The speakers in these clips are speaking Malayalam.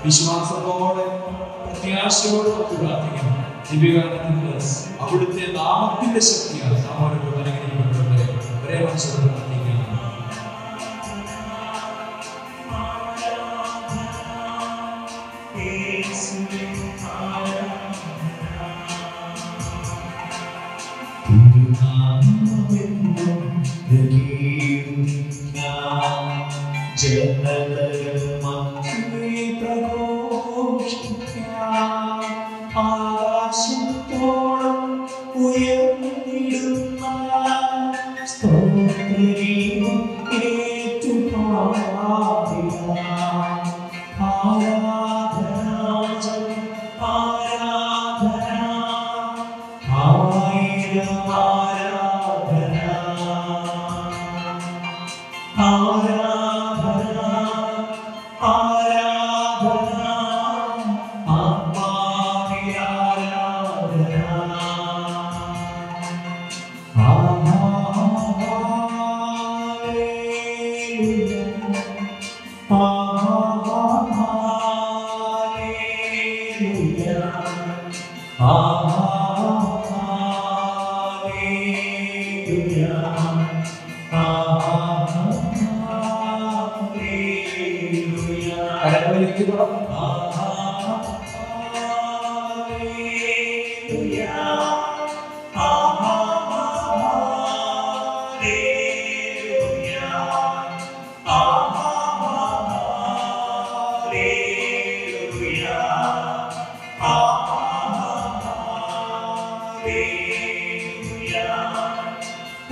വിശ്വാസത്തോടെ പ്രത്യാശയോടെ പ്രാർത്ഥിക്കുന്നു. അവിടുത്തെ നാമത്തിന്റെ ശക്തിയാണ് നാം ഓരോ അനുഗ്രഹിക്കപ്പെട്ടവരെ ഒരേ മനസ്സോടെ പ്രാർത്ഥിക്കുന്നു. ആകാശത്തോളം ഉയർന്നിടുന്ന സ്തോത്രഗീതം ഏറ്റുപാടുക. ആരാധന ആരാധന ആയിരം ആരാധന ആരാധന ആരാധന ആത്മാവിൽ ആരാധന.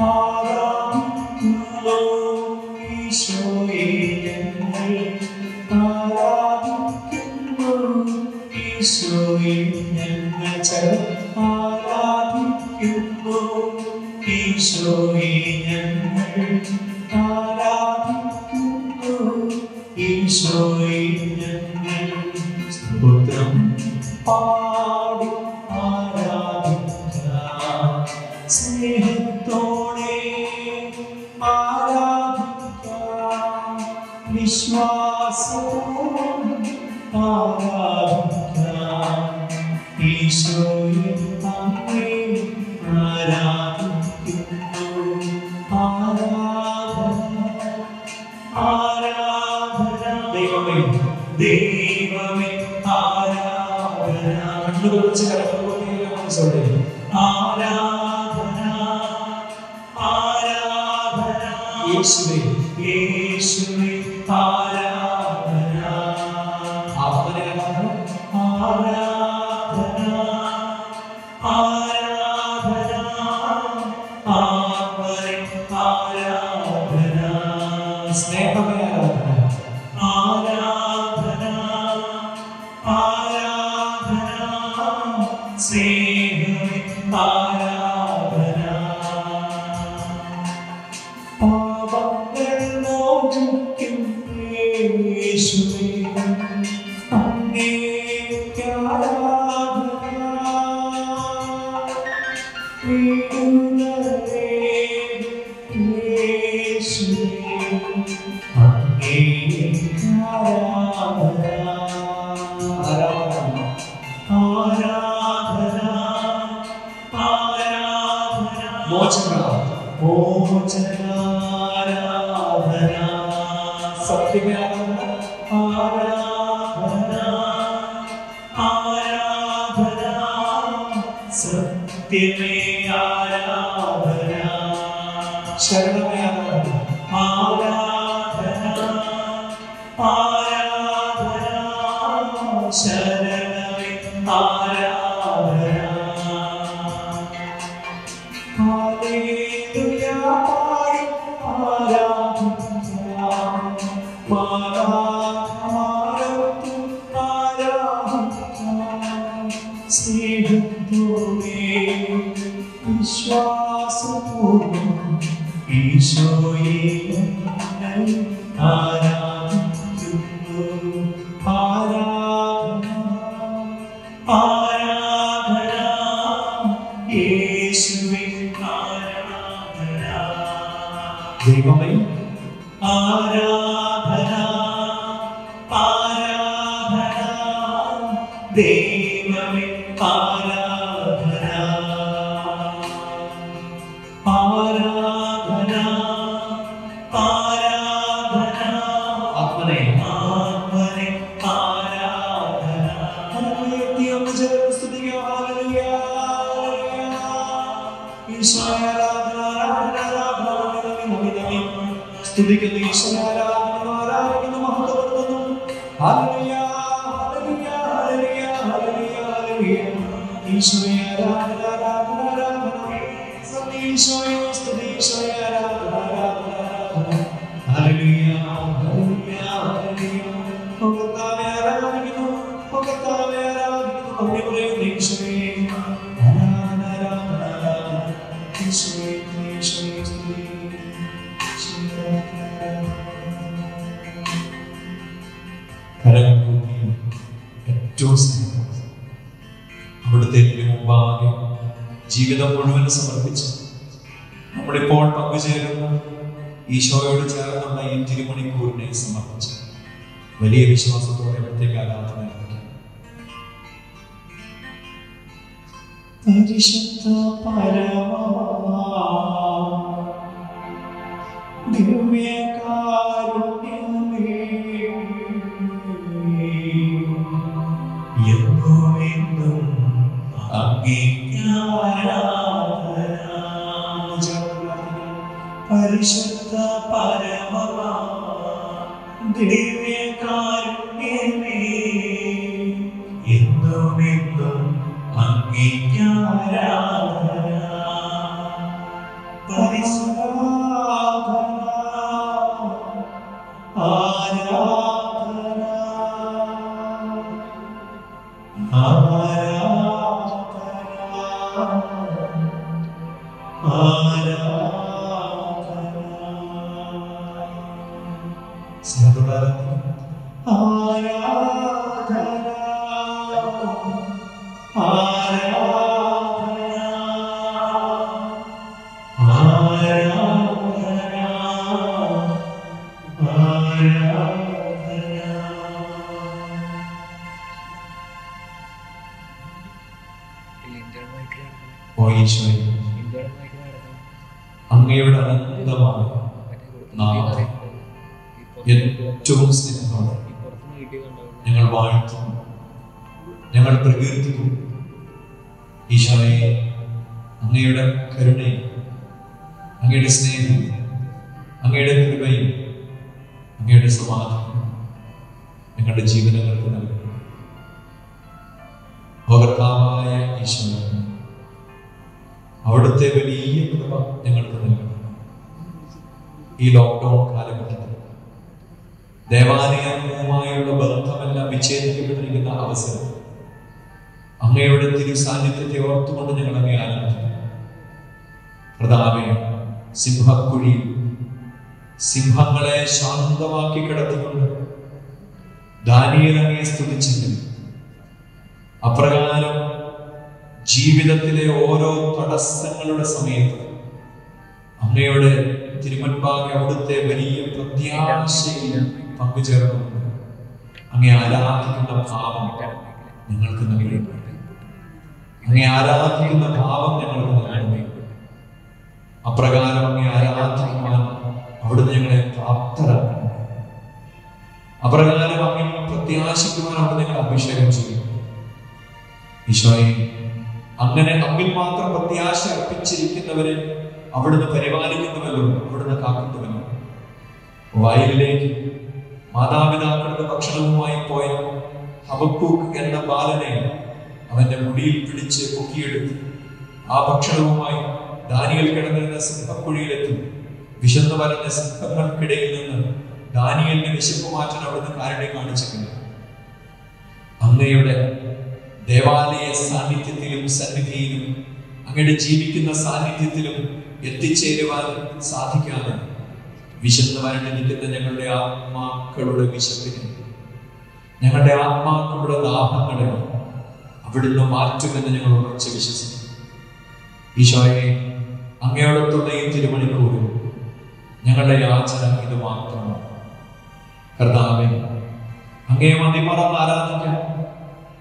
ആരാധിക്കുന്നു ഈശോയെ ഞങ്ങൾ ആരാധിക്കുന്നു ഈശോയെ ഞങ്ങൾ ആരാധിക്കുന്നു ഈശോയെ ഞങ്ങൾ ആരാധിക്കുന്നു ഈശോയെ ഞങ്ങൾ സ്തോത്രം പാടി ആരാധിക്കാം സ്നേഹത്തോടെ ആരാധിക്കാം വിശ്വാസത്തോടെ ആരാധിക്കാം ഈശോയെ അങ്ങേ ആരാധിക്കുന്നു ആരാധന ദൈവമേ ദൈവമേ ആരാധന കണ്ണുകളച്ച് മനസ്സോടെ ആരാധന ആരാധന യേശുവേ യേശുവേ ആരാധന ആരാധന ആരാധന ആരാധന സ്നേഹമേ ആരാധന ആരാധന സ്നേഹമേ ആരാധന പാപങ്ങൾ മോചിക്കും യേശുവേ അങ്ങേക്ക് ആരാധന വിടുതലേ യേശുവേ അങ്ങേക്ക് ആരാധന ആരാധന ആരാധന മോചനാരാധന സത്യമേ ആരാധന ആരാധന സത്യമേ ആരാധന ശരണമേ ആരാധന ആരാധന ശരണമേ ആരാധന ഹല്ലേലൂയ പാടി ആരാധിക്കാം ആരാധനാരത്തും ആരാധിക്കാം സ്നേഹത്തോടെ വിശ്വാസപൂർവ്വം ഈശോയെ ഞങ്ങൾ ആരാധിക്കുന്നു ആരാധന ആരാധന യേശുവേ ആരാധന ദൈവമേ ആരാധന ആരാധന ദൈവമേ ആരാധന ആരാധന ആരാധന ആത്മനെ ആത്മനെ ആരാധന സ്തുതിക്കുക ഹല്ലേലൂയ ഈശോയെ ആരാധന ആരാധന സ്തുതിക്കുന്നു ഈശോയെ ആരാധന ആരാധന മഹത്വപ്പെടുത്തുന്നു hallelujah hallelujah hallelujah hallelujah hallelujah ഈശോയെ ആരാധന ആരാധന ആരാധന ഈശോയെ സ്തുതി ഈശോയെ ആരാധന ആരാധന ഹല്ലേലൂയ ഹല്ലേലൂയ ഹല്ലേലൂയ കർത്താവേ ആരാധിക്കുന്നു കർത്താവേ ആരാധിക്കുന്നു അങ്ങേ പറയുന്നു ഈശോയെ ആരാധന ആരാധന ഈശോയെ ഈശോയെ സ്തുതി കരങ്ങൾ കൂട്ടി ഏറ്റവും സ്നേഹം അവിടുത്തെ മുമ്പാകെ ജീവിതം മുഴുവൻ സമർപ്പിച്ച് നമ്മളിപ്പോൾ പങ്കുചേരുന്ന ഈശോയോട് ചേർന്നുള്ള ഈ തിരുമണിക്കൂറിനെ സമർപ്പിച്ച് വലിയ വിശ്വാസത്തോടെ അവിടത്തേക്ക് ആരാധന പരിശുദ്ധ പരമാ ദിവ്യകാരുണ്യമേ എന്നും അങ്ങേക്ക് ആരാധന പരിശുദ്ധ പരമാ ദിവ്യകാരുണ്യമേ എന്നും അങ്ങേക്ക് ആരാധന പരിശുദ്ധ അങ്ങയുടെ അനന്തമാണ് ഏറ്റവും സ്നേഹത്തോടെ ഞങ്ങൾ വാഴ്ത്തുന്നു, ഞങ്ങൾ പ്രകീർത്തിക്കുന്നു. ഈശോയെ, അങ്ങയുടെ കരുണയും അങ്ങയുടെ സ്നേഹവും അങ്ങയുടെ കൃപയും അങ്ങയുടെ സമാധാനം ഞങ്ങളുടെ ജീവിതങ്ങൾക്ക് നൽകുന്നു. ഭഗവത്തായ ഈശോയെ, അവിടുത്തെ വലിയ കൃപ ഞങ്ങൾക്ക് നൽകുന്നു. ഈ ലോക്ക്ഡൗൺ കാലഘട്ടത്തിൽ ദേവാലയവുമായുള്ള ബന്ധമെല്ലാം വിച്ഛേദിക്കപ്പെട്ടിരിക്കുന്ന അവസരം അങ്ങയുടെ തിരുസാന്നിധ്യത്തെ ഓർത്തുകൊണ്ട് ഞങ്ങൾ അങ്ങേ ആരാധിക്കുന്നു. കർത്താവേ, സിംഹക്കുഴി സിംഹങ്ങളെ ശാന്തമാക്കി കിടത്തിക്കൊണ്ട് ദാനിയേൽ അങ്ങയെ സ്തുതിച്ചെങ്കിൽ അപ്രകാരം ജീവിതത്തിലെ ഓരോ തടസ്സങ്ങളുടെ സമയത്ത് അങ്ങയുടെ തിരുമുൻപാകെ അവിടുത്തെ വലിയ പ്രത്യാശയിൽ പങ്കുചേർന്നുകൊണ്ട് അങ്ങേ ആരാധിക്കുന്ന ഭാവം ഞങ്ങൾക്ക് നൽകുന്നു. അങ്ങേ ആരാധിക്കുന്ന ഭാവം ഞങ്ങൾക്ക് നൽകുന്നു. അപ്രകാരം അങ്ങേ ആരാധിക്കുവാൻ അവിടുന്ന് ഞങ്ങളെ പ്രാപ്തരാക്കുന്നു. അപ്രകാരം അങ്ങേ പ്രത്യാശിക്കുവാൻ അവിടുന്ന് ഞങ്ങളെ അഭിഷേകം ചെയ്യുന്നു. ഈശോയെ, അങ്ങനെ അങ്ങിൽ മാത്രം പ്രത്യാശ അർപ്പിച്ചിരിക്കുന്നവരെ അവിടുന്ന് പരിപാലിക്കുന്നുവല്ലോ, അവിടുന്ന് കാക്കുന്നുവല്ലോ. വയലിലേക്ക് മാതാപിതാക്കളുടെ ഭക്ഷണവുമായി പോയ ഹബക്കൂക്ക് എന്ന ബാലനെ അവന്റെ മുടിയിൽ പിടിച്ച് പൊക്കിയെടുത്ത് ആ ഭക്ഷണവുമായി ദാനിയേൽ കിടന്നിരുന്ന സിംഹക്കുഴിയിലെത്തി. വിശന്നു വരഞ്ഞ സിംഹങ്ങൾക്കിടയിൽ നിന്ന് ദാനിയേലിന്റെ വിശപ്പ് മാറ്റാൻ അവിടുന്ന് കാരുണ്യം കാണിച്ചിട്ടുണ്ട്. അങ്ങയുടെ ദേവാലയ സാന്നിധ്യത്തിലും സന്നിധിയിലും അങ്ങയുടെ ജീവിക്കുന്ന സാന്നിധ്യത്തിലും എത്തിച്ചേരുവാൻ സാധിക്കാതെ വിശന്ന് വരണ്ടിരിക്കുന്ന ഞങ്ങളുടെ ആത്മാക്കളുടെ വിശപ്പിനെ, ഞങ്ങളുടെ ആത്മാക്കളുടെ ദാഹങ്ങളെ അവിടുന്ന് മാറ്റുമെന്ന് ഞങ്ങൾ ഉറച്ച് വിശ്വസിക്കുന്നു. ഈശോയെ, അങ്ങയോടൊത്തുള്ള ഈ തിരുമണിക്കൂറിൽ ഞങ്ങളുടെ യാചന ഇത് മാത്രമാണ്. കർത്താവേ, അങ്ങയെ മതിമറന്ന് ആരാധിക്കാൻ,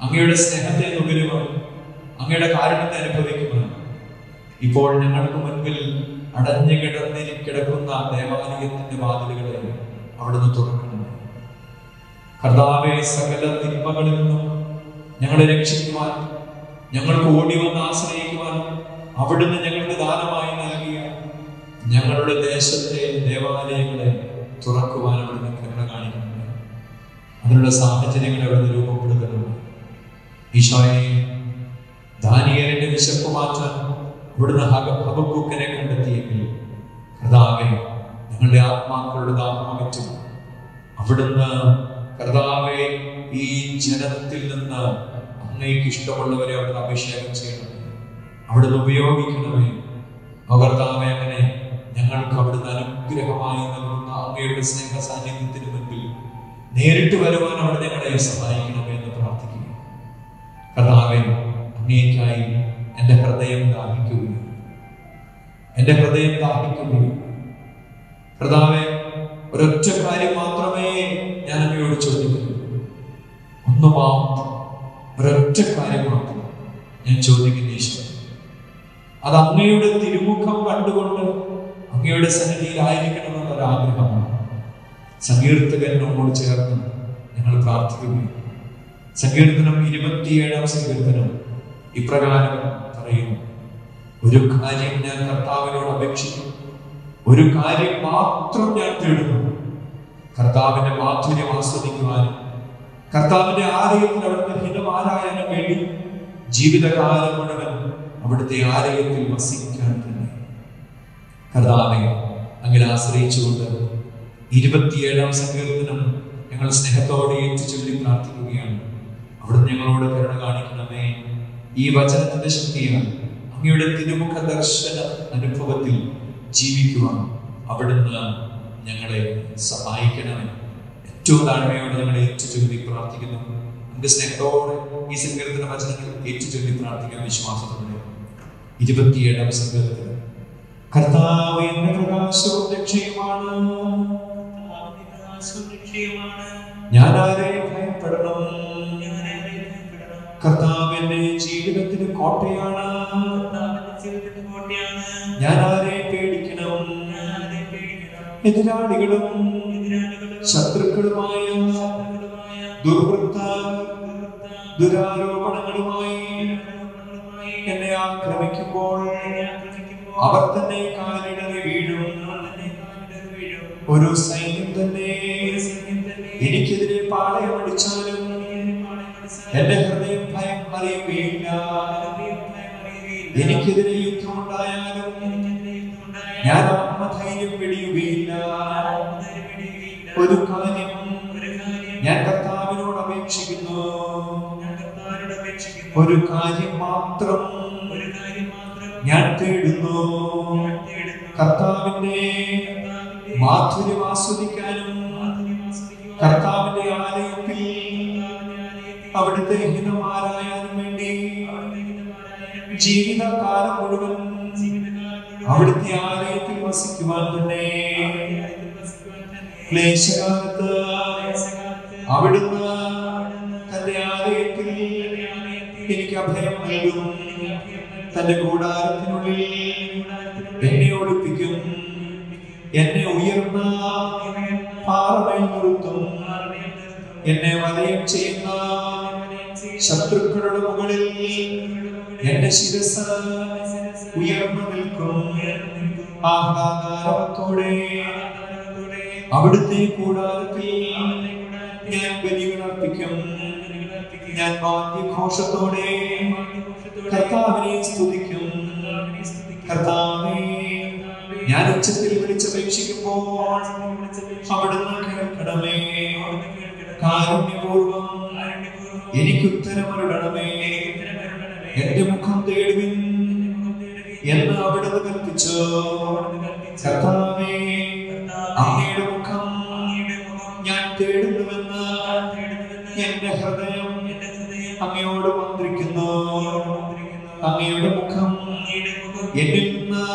അങ്ങയുടെ സ്നേഹത്തെ നുകരുവാൻ, അങ്ങയുടെ കാരുണ്യത്തെ അനുഭവിക്കുവാൻ ഇപ്പോൾ ഞങ്ങൾക്ക് മുൻപിൽ അടഞ്ഞു കിടക്കുന്ന ദേവാലയത്തിന്റെ വാതിലുകളെ അവിടുന്ന് തുറക്കണം. കർത്താവേ, സകല തിന്മകളിൽ നിന്നും ഞങ്ങളെ രക്ഷിക്കുവാൻ, ഞങ്ങൾക്ക് ഓടി വന്ന് ആശ്രയിക്കുവാൻ അവിടുന്ന് ഞങ്ങൾക്ക് ദാനമായി നൽകിയ ഞങ്ങളുടെ ദേശത്തെ ദേവാലയങ്ങളെ തുറക്കുവാൻ അവിടുന്ന് കരുണ കാണിക്കുന്നു. അതിനുള്ള സാഹചര്യങ്ങളെ അവിടുന്ന് രൂപപ്പെടുത്തണം. ഈശോയെ, ദാനിയേലിന്റെ വിശപ്പ് മാറ്റാൻ അവിടുന്ന് ഹബക്കൂക്കിനെ കണ്ടെത്തിയെങ്കിൽ കർത്താവേ, ഞങ്ങളുടെ ആത്മാക്കളുടെ ദാഹം അകറ്റും. അവിടുന്ന് കർത്താവേ, ഈ ജനത്തിൽ നിന്ന് അങ്ങേക്ക് ഇഷ്ടമുള്ളവരെ അവിടുന്ന് അഭിഷേകം ചെയ്യണമേ, അവിടുന്ന് ഉപയോഗിക്കണമേ. കർത്താവേ, അങ്ങനെ ഞങ്ങൾക്ക് അവിടുന്ന് അനുഗ്രഹമായി നൽകുന്ന അങ്ങയുടെ സ്നേഹ സാന്നിധ്യത്തിന് മുൻപിൽ നേരിട്ട് വരുവാൻ അവിടെ ഞങ്ങളെ സഹായിക്കണമേ എന്ന് പ്രാർത്ഥിക്കുക. കർത്താവേ, അങ്ങേക്കായി എൻ്റെ ഹൃദയം ദാഹിക്കുകയും കർത്താവേ, ഒരൊറ്റ കാര്യം മാത്രമേ ഞാൻ അങ്ങയോട് ചോദിക്കുന്നു. ഒന്ന് മാത്രം, ഒരൊറ്റ കാര്യം മാത്രം ഞാൻ ചോദിക്കുന്നു ഈശോ. അത് അങ്ങയുടെ തിരുമുഖം കണ്ടുകൊണ്ട് അങ്ങയുടെ സന്നിധിയിലായിരിക്കണമെന്ന ഒരാഗ്രഹമാണ്. സങ്കീർത്തകൻ നമ്മോട് ചേർന്ന് ഞങ്ങൾ പ്രാർത്ഥിക്കുകയും സങ്കീർത്തനം 27-ാം സങ്കീർത്തനം ഇപ്രകാരം പറയുന്നു: ഒരു കാര്യം ഞാൻ കർത്താവിനോട് അപേക്ഷിക്കുന്നു, ഒരു കാര്യം മാത്രം ഞാൻ തേടുന്നു, കർത്താവിന്റെ മാധുര്യം ആസ്വദിക്കുവാനും കർത്താവിന്റെ ആലയത്തിൽ അവിടുത്തെ ഹിതം ആരായാനും വേണ്ടി ജീവിതകാലം മുഴുവൻ അവിടുത്തെ ആലയത്തിൽ വസിക്കാൻ തന്നെ. കർത്താവെ, അങ്ങനെ ആശ്രയിച്ചുകൊണ്ട് 27-ാം സങ്കീർത്തനം ഞങ്ങൾ സ്നേഹത്തോടെ ഏറ്റുചൊല്ലി പ്രാർത്ഥിക്കുകയാണ്. അവിടുന്ന് ഞങ്ങളോട് കരുണ കാണിക്കണമേ. ഈ വചനത്തിന്റെ ശക്തിയാൽ അങ്ങയുടെ തിരുമുഖ ദർശന അനുഭവത്തിൽ ജീവിക്കുവാൻ അവിടുന്ന് ഞങ്ങളെ സഹായിക്കണമേ. ഏറ്റവും താഴ്മയോടെ ഞങ്ങളെ ഏറ്റുചൊല്ലി പ്രാർത്ഥിക്കുന്നു. നമുക്ക് സ്നേഹത്തോടെ ഈ സങ്കീർത്തന വചനങ്ങൾ ഏറ്റുചൊല്ലി പ്രാർത്ഥിക്കാൻ വിശ്വാസത്തോടെ. 27-ാം സങ്കീർത്തനം. കർത്താവേ എന്റെ പ്രകാശവും രക്ഷയുമാണ്, ഞാൻ ആരെ ഭയപ്പെടണം? കർത്താവ് എന്റെ ജീവിതത്തിന് കോട്ടയാണ്, ഞാൻ ആരെ പേടിക്കണം? എതിരാളികളും ശത്രുക്കളുമായ ദുരാരോപണങ്ങളുമായി എന്നെ ആക്രമിക്കുമ്പോൾ അവർ തന്നെ കാലിടറി വീഴും. ഒരു സൈന്യം തന്നെ എനിക്കെതിരെ പാളയമടിച്ചാലും എന്റെ ഹൃദയം ഭയം അറിയുകയില്ല. എനിക്കെതിരെ യുദ്ധമുണ്ടായാലും ഞാൻ ആത്മധൈര്യം വെടിയുകയില്ല. ഒരു കാര്യം ഞാൻ കർത്താവിനോട് അപേക്ഷിക്കുന്നു, ഒരു കാര്യം മാത്രം ഞാൻ തേടുന്നു, കർത്താവിന്റെ മാധുര്യം ആസ്വദിക്കാനും കർത്താവിന്റെ ആലയത്തിൽ അവിടുത്തെ ഹിതം ആരായാനും വേണ്ടി ജീവിതകാലം മുഴുവൻ അവിടുത്തെ ആലയത്തിൽ വസിക്കുവാൻ തന്നെ. ക്ലേശകാലത്ത് അവിടുന്ന് തന്റെ ആലയത്തിൽ എനിക്ക് അഭയം നൽകും. തന്റെ കൂടാരത്തിനുള്ളിൽ എന്നെ ഒളിപ്പിക്കും. എന്നെ ഉയർന്ന പാറമേൽ നിർത്തും. എന്നെ വലയം ചെയ്യുന്ന ശത്രുക്കളുടെ മുകളിൽ എന്റെ ശിരസ് ഉയർന്നു നിൽക്കും. ആഹ്ലാദാരവത്തോടെ അവിടുത്തെ കൂടാരത്തിൽ ഞാൻ ബലികൾ അർപ്പിക്കും. ഞാൻ വാദ്യഘോഷത്തോടെ കർത്താവിനെ സ്തുതിക്കും. കർത്താവേ, ഞാൻ ഉച്ചത്തിൽ വിളിച്ചപേക്ഷിക്കുമ്പോൾ അവിടുന്ന് കേൾക്കണമേ. കാരുണ്യപൂർവം എനിക്ക് ഉത്തരമരുളണമേ. എന്റെ മുഖം തേടുവിൻ എന്ന് അവിടുന്ന് കൽപ്പിച്ചു. കർത്താവേ, അങ്ങയുടെ മുഖം ഞാൻ തേടുന്നുവെന്ന് എന്റെ ഹൃദയം അങ്ങയോട് മന്ത്രിക്കുന്നു. അങ്ങയുടെ മുഖം എന്നിൽ നിന്ന്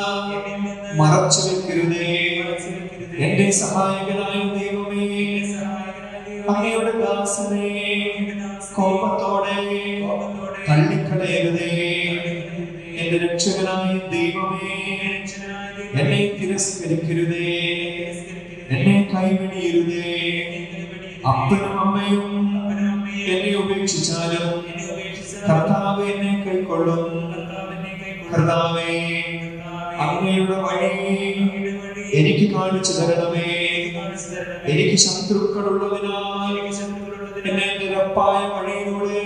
മറച്ചു വെക്കരുതേ. എന്റെ സഹായകനായ ദൈവമേ, അങ്ങയുടെ ദാസനെ കോപത്തോടെ തള്ളിക്കളയരുതേ. എന്റെ രക്ഷകനായ ദൈവമേ, എന്നെ തിരസ്കരിക്കരുതേ, എന്നെ കൈവെടിയരുതേ. അപ്പനും അമ്മയും എന്നെ ഉപേക്ഷിച്ചാലും കർത്താവ് എന്നെ കൈക്കൊള്ളും. കർത്താവേ, അങ്ങയുടെ വഴി എനിക്ക് കാണിച്ചു തരണമേ. എനിക്ക് ശത്രുക്കളുള്ളതിനാൽ എന്നെ നിരപ്പായ വഴിയിലൂടെ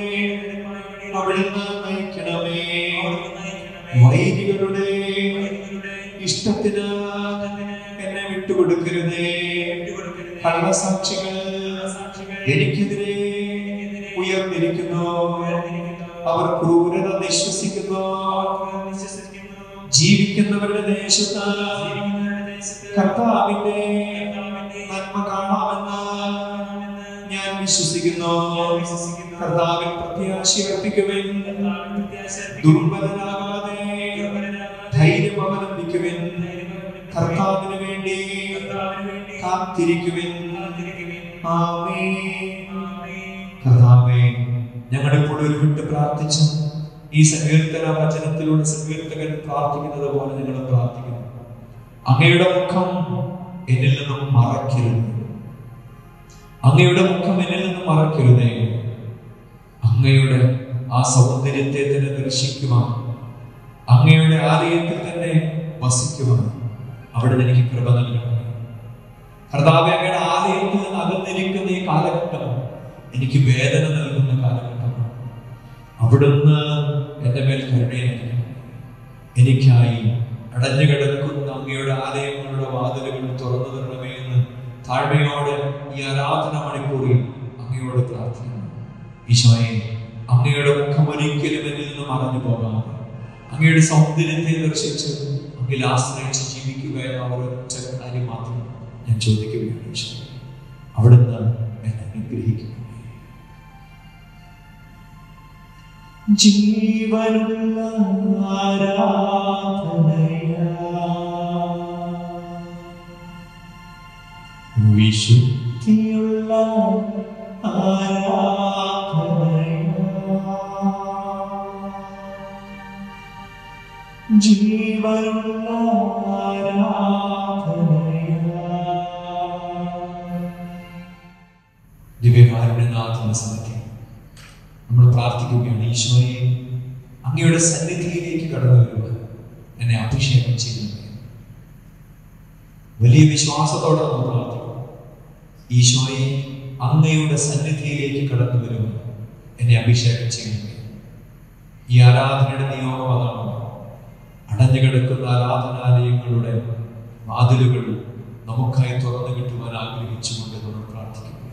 അവിടുന്ന് നയിക്കണമേ. വൈരികളുടെ ഇഷ്ടത്തിന് എന്നെ വിട്ടുകൊടുക്കരുതേ. കള്ളസാക്ഷികൾ എനിക്കെതിരെ ഉയർന്നിരിക്കുന്നു. അവർ ക്രൂരത വിശ്വസിക്കുന്നു. ജീവിക്കുന്നവരുടെ ദേശത്ത് കർത്താവിന്റെ നന്മ കാണാമെന്ന് ഞാൻ വിശ്വസിക്കുന്നു. കർത്താവിൽ പ്രത്യാശ അർപ്പിക്കുവിൻ. ദുർബലരാകാതെ ധൈര്യം അവലംബിക്കുവിൻ. കർത്താവിന് വേണ്ടി കാത്തിരിക്കുവിൻ. കർത്താവേ, ഞങ്ങളിപ്പോൾ ഒരുവിട്ട് പ്രാർത്ഥിച്ചു ഈ സങ്കീർത്തന വചനത്തിലൂടെ സങ്കീർത്തകൻ പ്രാർത്ഥിക്കുന്നത് പോലെ ഞങ്ങൾ പ്രാർത്ഥിക്കുന്നു. അങ്ങയുടെ മുഖം എന്നിൽ നിന്നും മറക്കരുത്. അങ്ങയുടെ മുഖം എന്നിൽ നിന്നും മറക്കരുതേ. അങ്ങയുടെ ആ സൗന്ദര്യത്തെ തന്നെ ദർശിക്കുവാൻ, അങ്ങയുടെ ആലയത്തിൽ തന്നെ വസിക്കുവാൻ അവിടെ എനിക്ക് കൃപ നൽകണം. കർത്താവേ, അങ്ങയുടെ ആലയത്തിൽ നിന്ന് അകന്നിരിക്കുന്ന ഈ കാലഘട്ടം എനിക്ക് വേദന നൽകുന്ന കാലഘട്ടമാണ്. അവിടുന്ന് എന്റെ മേൽ കരുണയായിരിക്കണം. എനിക്കായി അടഞ്ഞു കിടക്കുന്ന അങ്ങയുടെ ആലയങ്ങളുടെ വാതിലുകൾ തുറന്നു തരണമേ എന്ന് താഴ്മയോടെ ഈ ആരാധന മണിക്കൂറിൽ അങ്ങയോട് പ്രാർത്ഥിക്കുന്നു. ഈശോയെ, അങ്ങയുടെ മുഖം ഒരിക്കലും എന്നിൽ നിന്ന് മറഞ്ഞു പോകാതെ അങ്ങയുടെ സൗന്ദര്യത്തെ ദർശിച്ച് അങ്ങിൽ ആശ്രയിച്ച് ജീവിക്കുക എന്ന ഒരൊറ്റ കാര്യം മാത്രം ഞാൻ ചോദിക്കുകയാണ്. അവിടുന്ന് എന്നെ അനുഗ്രഹിക്കുന്നു. ജീവനുള്ള ആരാധനയാ, വിശുദ്ധിയുള്ള ആരാധനയാ, ജീവനുള്ള ആരാധനയാ. ദിവ്യകാരുണ്യനാഥന്റെ സന്നിധി നമ്മൾ പ്രാർത്ഥിക്കുകയാണ്. ഈശോയെ, അങ്ങയുടെ സന്നിധിയിലേക്ക് കടന്നു വരുവാൻ എന്നെ അഭിഷേകം ചെയ്യുന്നത്. വലിയ വിശ്വാസത്തോടെ നമ്മൾ പ്രാർത്ഥിക്കും. ഈശോയെ, അങ്ങയുടെ സന്നിധിയിലേക്ക് കടന്നു വരുവാൻ എന്നെ അഭിഷേകം ചെയ്യുന്നത്. ഈ ആരാധനയുടെ നിയോഗം അതാണ്. അടഞ്ഞു കിടക്കുന്ന ആരാധനാലയങ്ങളുടെ വാതിലുകൾ നമുക്കായി തുറന്നു കിട്ടുവാൻ ആഗ്രഹിച്ചുകൊണ്ട് നമ്മൾ പ്രാർത്ഥിക്കുക.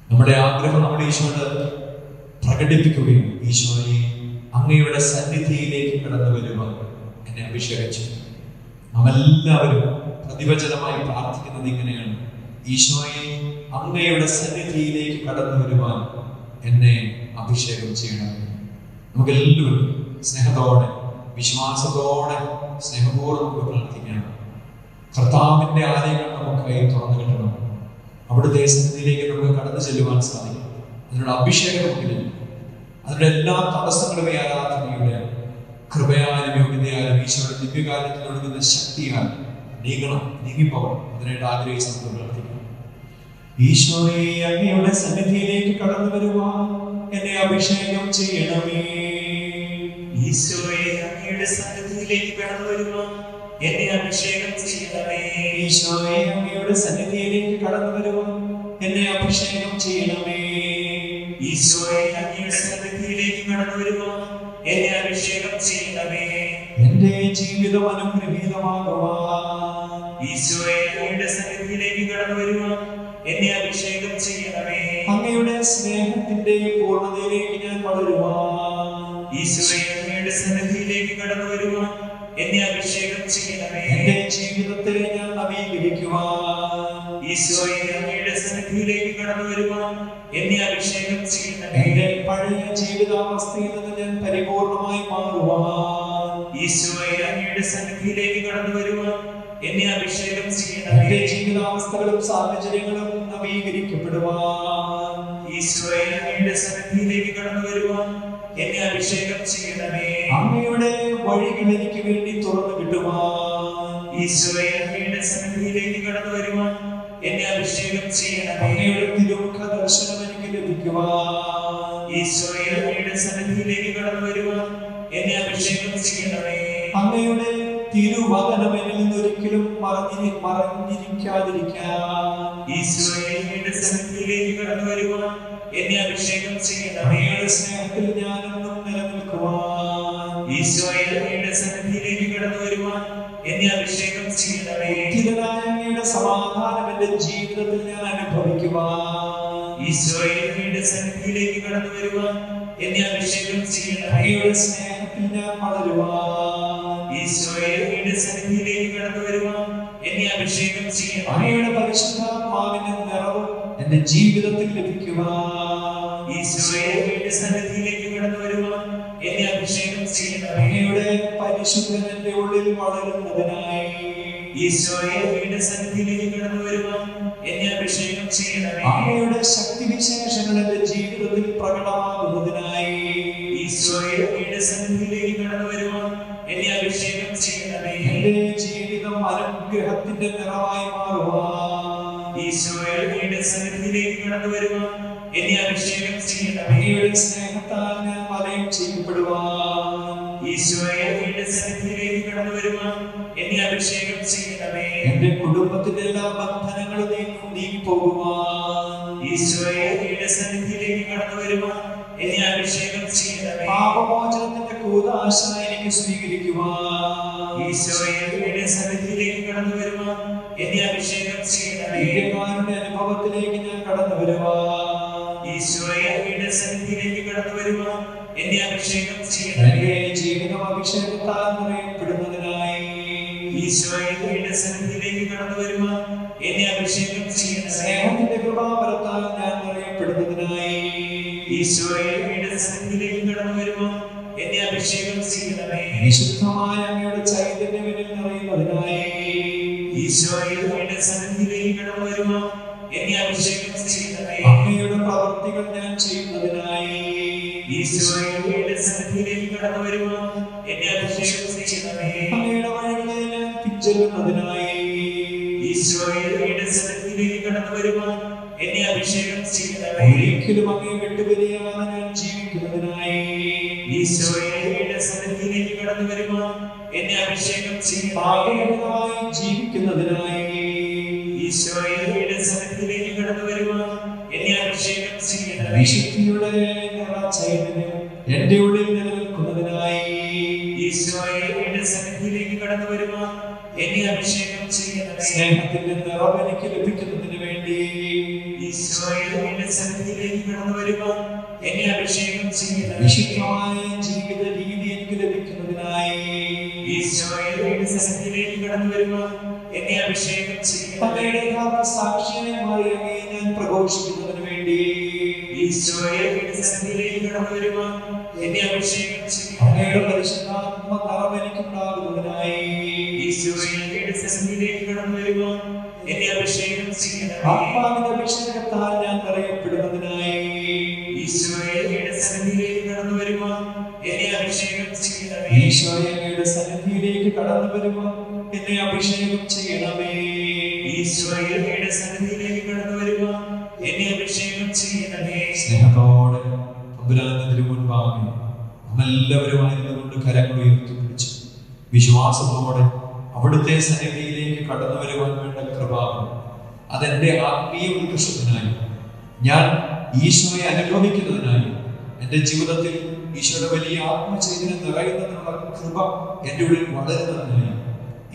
നമ്മുടെ ആഗ്രഹം നമ്മൾ ഈശോയോട് പ്രകടിപ്പിക്കുകയും, ഈശോയെ, അങ്ങയുടെ സന്നിധിയിലേക്ക് കടന്നു വരുവാൻ എന്നെ അഭിഷേകം ചെയ്യും. നാം എല്ലാവരും പ്രതിവചനമായി പ്രാർത്ഥിക്കുന്നത് ഇങ്ങനെയാണ്: ഈശോയെ, അങ്ങയുടെ സന്നിധിയിലേക്ക് കടന്നു വരുവാൻ എന്നെ അഭിഷേകം ചെയ്യണം. നമുക്കെല്ലാവരും സ്നേഹത്തോടെ, വിശ്വാസത്തോടെ, സ്നേഹപൂർവ്വം നമുക്ക് പ്രാർത്ഥിക്കണം. കർത്താവിന്റെ ആലയങ്ങൾ നമുക്കായി തുറന്നു കിട്ടണം. അവിടുത്തെ സന്നിധിയിലേക്ക് നമുക്ക് കടന്നു ചെല്ലുവാൻ സാധിക്കും. അതിനുള്ള അഭിഷേകം നമുക്കില്ല. അതിനുള്ള എല്ലാ തടസ്സങ്ങളും ഈ ആരാധനയുടെ കൃപയാലും യോഗ്യതയാലും ഈശോയുടെ ദിവ്യകാര്യത്തിൽ ഒഴുകുന്ന ശക്തിയാൽ നീങ്ങിപ്പോകണം. അതിനായിട്ട് ആഗ്രഹിച്ച് നമുക്ക് പ്രാർത്ഥിക്കണം. ഈശോയെ, അങ്ങയുടെ സന്നിധിയിലേക്ക് കടന്നു വരുവാൻ എന്നെ അഭിഷേകം ചെയ്യണമേ. ഈശോയെ, അങ്ങയുടെ സന്നിധിയിലേക്ക് കടന്നു വരുവാൻ എന്നെ അഭിഷേകം ചെയ്യണമേ. ഈശോയെ, അങ്ങയുടെ സന്നിധിയിലേക്ക് കടന്നു വരുവാൻ എന്നെ അഭിഷേകം ചെയ്യണമേ. ഈശോയെ, അങ്ങയുടെ സന്നിധിയിലേക്ക് കടന്നു വരുവാൻ എന്നെ അഭിഷേകം ചെയ്യണമേ. എന്റെ ജീവിതം അനുഗ്രഹീതമാകുവാൻ ഈശോയെ, അങ്ങയുടെ സന്നിധിയിലേക്ക് കടന്നു വരുവാൻ എന്നെ അഭിഷേകം ചെയ്യണമേ. അങ്ങയുടെ സ്നേഹത്തിന്റെ പൂർണ്ണതയിലേക്ക് ഞാൻ വളരുവാൻ ഈശോയെ, അങ്ങയുടെ സന്നിധിയിലേക്ക് കടന്നു വരുവാൻ എന്നെ അഭിഷേകം ചെയ്യണമേ. എന്റെ ജീവിതത്തെ ഞാൻ നവീകരിക്കുവാൻ ഈശോയെ, അങ്ങയുടെ സന്നിധിയിലേക്ക് കടന്നു വരുവാൻ എന്നെ അഭിഷേകം ചെയ്യണമേ. എന്റെ പഴയ ജീവിതാവസ്ഥയിൽ നിന്ന് ഞാൻ പരിപൂർണമായി മാറുവാൻ ഈശോയെ, അങ്ങയുടെ സന്നിധിയിലേക്ക് കടന്നു വരുവാൻ എന്നെ അഭിഷേകം ചെയ്യണമേ. എന്റെ ജീവിതാവസ്ഥകളും സാഹചര്യങ്ങളും നവീകരിക്കപ്പെടുവാൻ ഈശോയെ, അങ്ങയുടെ സന്നിധിയിലേക്ക് കടന്നു വരുവാൻ എന്നെ അഭിഷേകം ചെയ്യണമേ. അങ്ങയുടെ വഴികൾ എനിക്ക് വേണ്ടി തുറന്നു കിട്ടുവാൻ ഈശോയെ, അങ്ങയുടെ സന്നിധിയിലേക്ക് കടന്നു വരുവാൻ എന്നെ അഭിഷേകം ചെയ്യണമേ. അങ്ങയുടെ തിരുമുഖ ദർശനം എനിക്ക് ലഭിക്കുവാൻ ഈശോയെ, അങ്ങയുടെ സന്നിധിയിലേക്ക് കടന്നു വരുവാൻ എന്നെ അഭിഷേകം ചെയ്യണമേ. അങ്ങയുടെ തിരുവചനം എന്നിൽ നിന്ന് ഒരിക്കലും മറഞ്ഞിരിക്കാതിരിക്കാൻ ഈശോയെ, അങ്ങയുടെ സന്നിധിയിലേക്ക് കടന്നു വരുവാൻ എന്നെ അഭിഷേകം ചെയ്യണമേ. അങ്ങയുടെ സ്നേഹത്തിൽ ഞാനെന്നും നിലനിൽക്കുവാൻ ഈശോയെ, അങ്ങയുടെ സന്നിധിയിലേക്ക് കടന്നു വരുവാൻ എന്നെ അഭിഷേകം ചെയ്യണമേ. ഉദ്ധിതനായ അങ്ങയുടെ സമാധാനം എന്റെ ജീവിതത്തിൽ ഞാൻ അനുഭവിക്കുവാൻ ഈശോയെ, അങ്ങയുടെ സന്നിധിയിലേക്ക് കടന്നു വരുവാൻ എന്നെ അഭിഷേകം ചെയ്യണമേ. അങ്ങയുടെ സ്നേഹത്തിൽ ഞാൻ വളരുവാൻ ഈശോയെ, അങ്ങയുടെ സന്നിധിയിലേക്ക് കടന്നു വരുവാൻ എന്നെ അഭിഷേകം ചെയ്യണമേ. അങ്ങയുടെ പരിശുദ്ധാത്മാവിന്റെ നിറവ് എന്റെ ജീവിതത്തിൽ ലഭിക്കുവാൻ ഈശോയെ, അങ്ങയുടെ സന്നിധിയിലേക്ക് കടന്നു വരുവാൻ എന്നെ അഭിഷേകം ചെയ്യണമേ. അങ്ങയുടെ പരിശുദ്ധൻ എന്റെ ഉള്ളിൽ വളരുന്നതിനായി ഈശോയെ, അങ്ങയുടെ സന്നിധിയിലേക്ക് കടന്നു വരുവാൻ എന്നെ അഭിഷേകം ചെയ്യണമേ. അങ്ങയുടെ ശക്തിവിശേഷങ്ങൾ എന്റെ ജീവിതത്തിൽ പ്രകടമാകുന്നതിനായി ഈശോയെ, അങ്ങയുടെ സന്നിധിയിലേക്ക് കടന്നു വരുവാൻ എന്നെ അഭിഷേകം ചെയ്യണമേ. എന്റെ ജീവിതം അനുഗ്രഹത്തിന്റെ നിറവായി മാറുവാൻ ഈശോയെ, അങ്ങയുടെ സന്നിധിയിലേക്ക് കടന്നു വരുവാൻ എന്നെ അഭിഷേകം ചെയ്യണമേ. അങ്ങയുടെ സ്നേഹത്താൽ ഞാൻ വലയം ചെയ്യപ്പെടുവാൻ ഈശോയെ, അങ്ങയുടെ സന്നിധിയിലേക്ക് കടന്നു വരുവാൻ എന്നെ അഭിഷേകം ചെയ്യണമേ. എന്റെ കുടുംബത്തിന്റെ എല്ലാ ബന്ധനങ്ങളും നീങ്ങിപ്പോകുവാൻ ഈശോയെ, അങ്ങയുടെ സന്നിധിയിലേക്ക് കടന്നു വരുവാൻ എന്നെ അഭിഷേകം ചെയ്യണമേ. പാപമോചനത്തിന്റെ കൂദാശ എനിക്ക് സ്വീകരിക്കുവാൻ ഈശോയെ, അങ്ങയുടെ സന്നിധിയിലേക്ക് കടന്നു വരുവാൻ എന്നെ അഭിഷേകം ചെയ്യണമേ. ദിവ്യകാരുണ്യ അനുഭവത്തിലേക്ക് ഞാൻ കടന്നു വരുവാൻ ഈശോയെ, അങ്ങയുടെ സന്നിധിയിലേക്ക് കടന്നു വരുവാൻ എന്നെ അഭിഷേകം ചെയ്യണമേ. എന്റെ ജീവിത അഭിഷേകത്താൽ നിറയപ്പെടുന്നതിനായി ഈശോയെ അങ്ങയുടെ സന്നിധിയിലേക്ക് കടന്നു വരുവാൻ എന്നെ അഭിഷേകം ചെയ്യണമേ. സ്നേഹത്തിന്റെ കൃപാവരത്താൽ ഞാൻ നിറയപ്പെടുന്നതിനായി ഈശോയെ അങ്ങയുടെ സന്നിധിയിലേക്ക് കടന്നു വരുവാൻ എന്നെ അഭിഷേകം ചെയ്യണമേ. വിശുദ്ധമായ അങ്ങയുടെ ചൈതന്യവിനിൽ നിറയുന്നതിനായി ഈശോയെ അങ്ങയുടെ സന്നിധിയിലേക്ക് കടന്നു വരുവാൻ എന്നെ അഭിഷേകം ചെയ്യണമേ. അങ്ങയുടെ പ്രവൃത്തികൾ ഞാൻ ചെയ്യുന്നതിനായി ഈശോയെ അങ്ങയുടെ സന്നിധിയിലേക്ക് കടന്നു വരുവാൻ എന്നെ അഭിഷേകം ചെയ്യണമേ. അങ്ങയുടെ വഴികളെ ഞാൻ പിൻചെല്ലുന്നതിനായി ഈശോയെ അങ്ങയുടെ സന്നിധിയിലേക്ക് കടന്നു വരുവാൻ എന്നെ അഭിഷേകം ചെയ്യണമേ. ഒരിക്കലും അങ്ങയെ വിട്ടുപിരിയാതെ ഞാൻ ജീവിക്കുന്നതിനായി ഈശോയെ അങ്ങയുടെ സന്നിധിയിലേക്ക് കടന്നു വരുവാൻ എന്നെ അഭിഷേകം ചെയ്യണമേ. പാപരഹിതമായി ജീവിക്കുന്നതിനായി ഈശോയെ അങ്ങയുടെ സന്നിധിയിലേക്ക് കടന്നു വരുവാൻ എന്നെ അഭിഷേകം ചെയ്യണമേ. വിശുദ്ധിയുടെ ചൈതന്യം എന്റെ ഉള്ളിൽ നിലനിൽക്കുന്നതിനായി ഈശോയെ അങ്ങയുടെ സന്നിധിയിലേക്ക് കടന്നു വരുവാൻ എന്നെ അഭിഷേകം ചെയ്യണമേ. സ്നേഹത്തിന്റെ നിറവ് എനിക്ക് ലഭിക്കുന്നതിന് വേണ്ടി ഈശോയെ അങ്ങയുടെ സന്നിധിയിലേക്ക് കടന്നു വരുവാൻ എന്നെ അഭിഷേകം ചെയ്യണമേ. വിശുദ്ധമായ ജീവിത രീതി എനിക്ക് ലഭിക്കുന്നതിനായി ഈശോയെ അങ്ങയുടെ സന്നിധിയിലേക്ക് കടന്നു വരുവാൻ എന്നെ അഭിഷേകം ചെയ്യണമേ. അങ്ങയുടെ സാക്ഷിയെ മാറിയങ്ങയെ ഞാൻ പ്രഘോഷിക്കുന്നതിന് വേണ്ടി ഈശോയെ അങ്ങയുടെ സന്നിധിയിലേക്ക് കടന്നു വരുവാൻ എന്നെ അഭിഷേകം ചെയ്യണമേ. അങ്ങയുടെ പരിശുദ്ധാത്മ നിറവ് എനിക്കുണ്ടാകുന്നതിനായി ഈശോയെ അങ്ങയുടെ സന്നിധിയിലേക്ക് കടന്നു വരുവാൻ എന്നെ അഭിഷേകം ചെയ്യണമേ. ആത്മാവിന്റെ അഭിഷേകത്താൽ ഞാൻ നിറയപ്പെടുന്നതിനായി ഈശോയെ അങ്ങയുടെ സന്നിധിയിലേക്ക് കടന്നു വരുവാൻ എന്നെ അഭിഷേകം ചെയ്യണമേ. ഈശോയെ അങ്ങയുടെ സന്നിധിയിലേക്ക് കടന്നു വരുവാൻ എന്നെ അഭിഷേകം ചെയ്യണമേ. ഈശോയെ അങ്ങയുടെ സന്നിധിയിലേക്ക് കടന്നു വരുവാൻ എന്നെ അഭിഷേകം ചെയ്യണമേ. സ്നേഹത്തോടെ തമ്പുരാന്റെ തിരുമുൻപാകെ നമ്മളെല്ലാവരുമായിരുന്നുകൊണ്ട് കരങ്ങൾ ഉയർത്തിപ്പിടിച്ചു വിശ്വാസത്തോടെ അവിടുത്തെ സന്നിധിയിലേക്ക് കടന്നു വരുവാൻ വേണ്ട കൃപാവരം അതെന്റെ ആത്മീയ ഉത്കർഷത്തിനായി ഞാൻ ഈശോയെ അനുഭവിക്കുന്നതിനായി എന്റെ ജീവിതത്തിൽ ഈശോയുടെ വലിയ ആത്മചൈതന്യം നിറയുന്നതിനുള്ള കൃപ എന്റെ ഉള്ളിൽ വളരുന്നതിനായി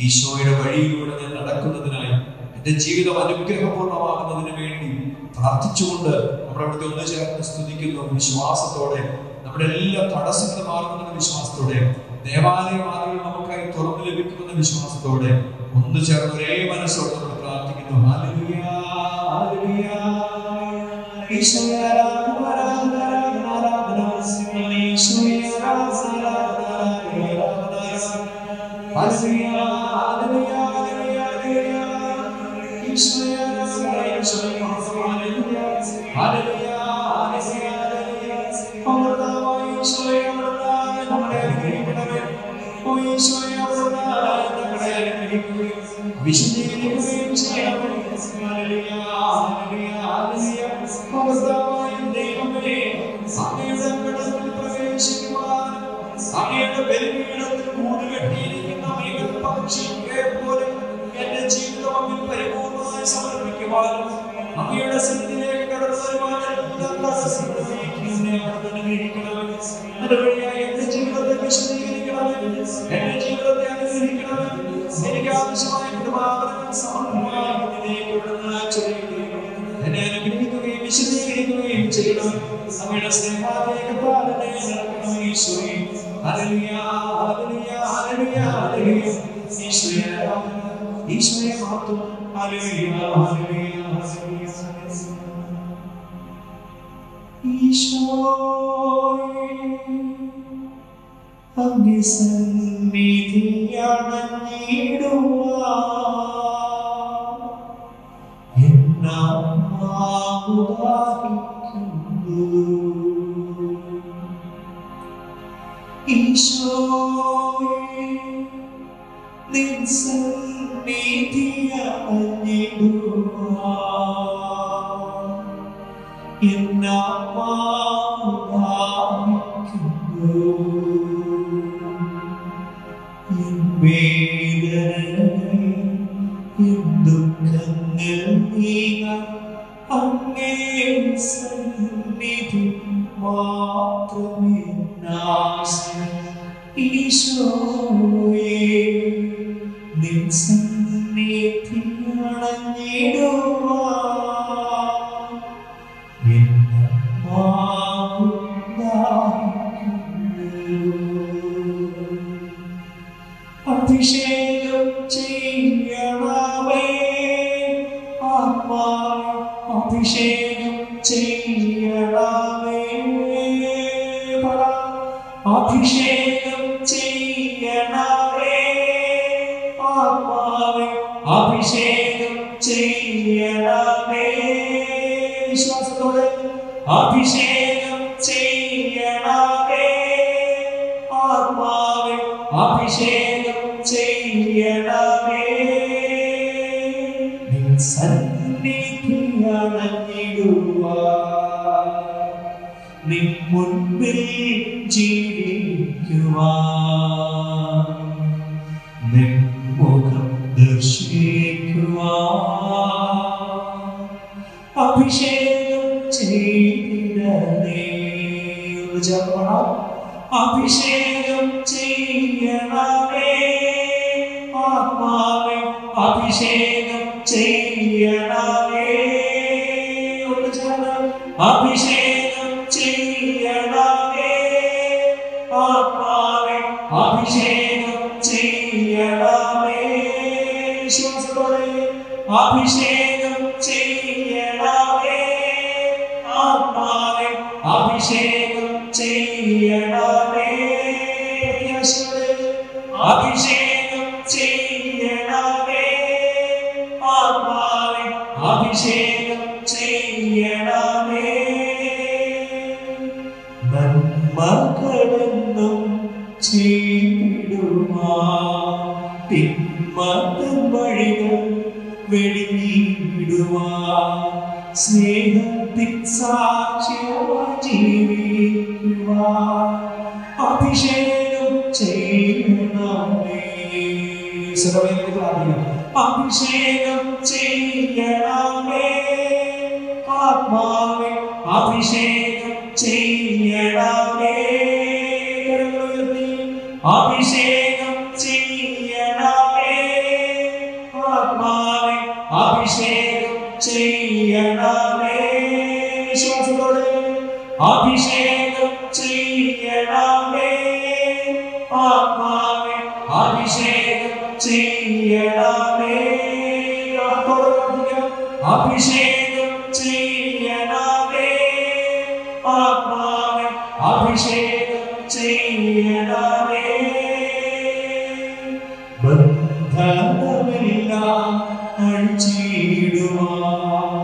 ഈശോയുടെ വഴിയിലൂടെ ഞാൻ നടക്കുന്നതിനായി എന്റെ ജീവിതം അനുഗ്രഹപൂർണ്ണമാകുന്നതിന് വേണ്ടി പ്രാർത്ഥിച്ചുകൊണ്ട് നമ്മൾ അവിടുത്തെ ഒന്ന് ചേർന്ന് സ്തുതിക്കുന്നു. വിശ്വാസത്തോടെ നമ്മുടെ എല്ലാ തടസ്സങ്ങളും മാറുമെന്ന വിശ്വാസത്തോടെ ദേവാലയ വാതിലുകൾ നമുക്കായി തുറന്നു ലഭിക്കുമെന്ന വിശ്വാസത്തോടെ ഒന്ന് ചേർന്ന് ഒരേ മനസ്സോടെ നമ്മൾ പ്രാർത്ഥിക്കുന്നു. Hallelujah, hallelujah. ഈശോയെ ആരാധന, ആരാധന, ആരാധന, ആരാധന. ഈശോയെ ആരാധന, ആരാധന, ആരാധന. Hallelujah, hallelujah, hallelujah, hallelujah. ഈശോയെ ആരാധന, ഈശോയെ ഹല്ലേലൂയ, ഹല്ലേലൂയ, ഹല്ലേലൂയ, ഹല്ലേലൂയ. അമൃതമായ ഈശോയെ അമൃതമായ നമ്മളെ അനുഗ്രഹിക്കണമേ. ഓ ഈശോയെ അമൃതമായ നമ്മളെ അനുഗ്രഹിക്കുകയും വിശുദ്ധീകരിക്കുകയും ചെയ്യണമേ. Hallelujah, hallelujah, hallelujah. അമൃതമായ ദൈവമേ, അങ്ങയുടെ കടലിൽ പ്രവേശിക്കുവാൻ അങ്ങയുടെ ബലിപീഠത്തിൽ കൂടുകെട്ടിയിരിക്കുന്ന അമേകൾ പക്ഷിയെ പോലെ എന്റെ ജീവിതം അങ്ങിൽ പരിപൂർണമായി സമർപ്പിക്കുവാനും അങ്ങയുടെ സന്നിധിയിലേക്ക് കടന്നു വരുവാൻ എല്ലാ തടസ്സങ്ങളും നീക്കി എന്നെ അവിടുന്ന് അനുഗ്രഹിക്കണമേ. അതുവഴിയായി എന്റെ ജീവിതത്തെ വിശദീകരിക്കണമേ. എന്റെ ജീവിതത്തെ അനുഗ്രഹിക്കണമേ. എനിക്ക് ആവശ്യമായ കൃപാവരങ്ങൾ സമർപ്പണമാകുന്നതിലേക്ക് ഇവിടുന്ന് ചൊരിയുകയും എന്നെ അനുഗ്രഹിക്കുകയും വിശദീകരിക്കുകയും ചെയ്യണം. അങ്ങയുടെ സ്നേഹാലേഖത്താൽ എന്നെ നിറയ്ക്കണമേ ഈശോയെ. Hallelujah, hallelujah, hallelujah, hallelujah. ഈശോയെ ആരാധന, ഈശോയെ മഹത്വം. Hallelujah, hallelujah, hallelujah. ഈശോയെ അങ്ങേ സന്നിധിയണഞ്ഞിടുവാൻ എന്നാദാഹിക്കുന്നു. ഈശോയെ നിൻ സന്നിധിയണഞ്ഞിടുവാൻ എന്നാദാഹിക്കുന്നു. എൻ വേദനകൾ എൻ ദുഃഖങ്ങൾ നീങ്ങാൻ അങ്ങേ സന്നിധി മാത്രമേ ആശ്രയം. ഈശോയെ നിൻ സന്നിധി അണഞ്ഞിടുവാൻ എന്നെ ദാഹിക്കുന്നു. അഭിഷേകം ചെയ്യണമേ ആത്മാവേ അഭിഷേകം ചെയ്യണമേ അഭിഷേകം ചെയ്യണമേ ആത്മാവേ അഭിഷേകം ചെയ്യണമേ വിശ്വാസത്തോടെ അഭിഷേകം ചെയ്യണമേ ആത്മാവേ അഭിഷേകം ചെയ്യണമേ നിൻ സന്നിധിയണഞ്ഞിടുവാൻ നിൻ മുൻപിൽ ജീവിക്കുവാൻ നിൻ മുഖം ദർശിക്കുവാൻ അഭിഷേകം ചെയ്തിടണേ അഭിഷേകം ചെയ്യണമേ ആത്മാവേ അഭിഷേകം ചെയ്യണമേ അഭിഷേകം ചെയ്യണമേ ആത്മാവേ അഭിഷേകം ചെയ്യണമേ വിശ്വാസത്തോടെ അഭിഷേകം ചെയ്യണമേ ആത്മാവേ അഭിഷേകം ചെയ്യണമേ അഭിഷേകം ചെയ്യണമേ ആത്മാവേ അഭിഷേകം ചെയ്യണമേ നന്മകളെന്നും ചെയ്തിടുവാൻ തിന്മതൻ വഴികൾ വെടിഞ്ഞിടുവാൻ സ്നേഹത്തിൻ സാക്ഷ്യമായി ജീവിക്കുവാൻ അഭിഷേകം ചെയ്യണമേ അഭിഷേകം ചെയ്യണമേ ആത്മാവേ അഭിഷേകം ചെയ്യണമേ അഭിഷേകം ചെയ്യണമേ ആത്മാവേ അഭിഷേകം ചെയ്യണമേ വിശ്വാസത്തോടെ അഭിഷേകം ചെയ്യണമേ ആത്മാവേ അഭിഷേകം ചെയ്യണമേ അഭിഷേകം ചെയ്യണമേ ആത്മാവേ അഭിഷേകം ചെയ്യണമേ ബന്ധനമെല്ലാം അഴിച്ചിടുവാൻ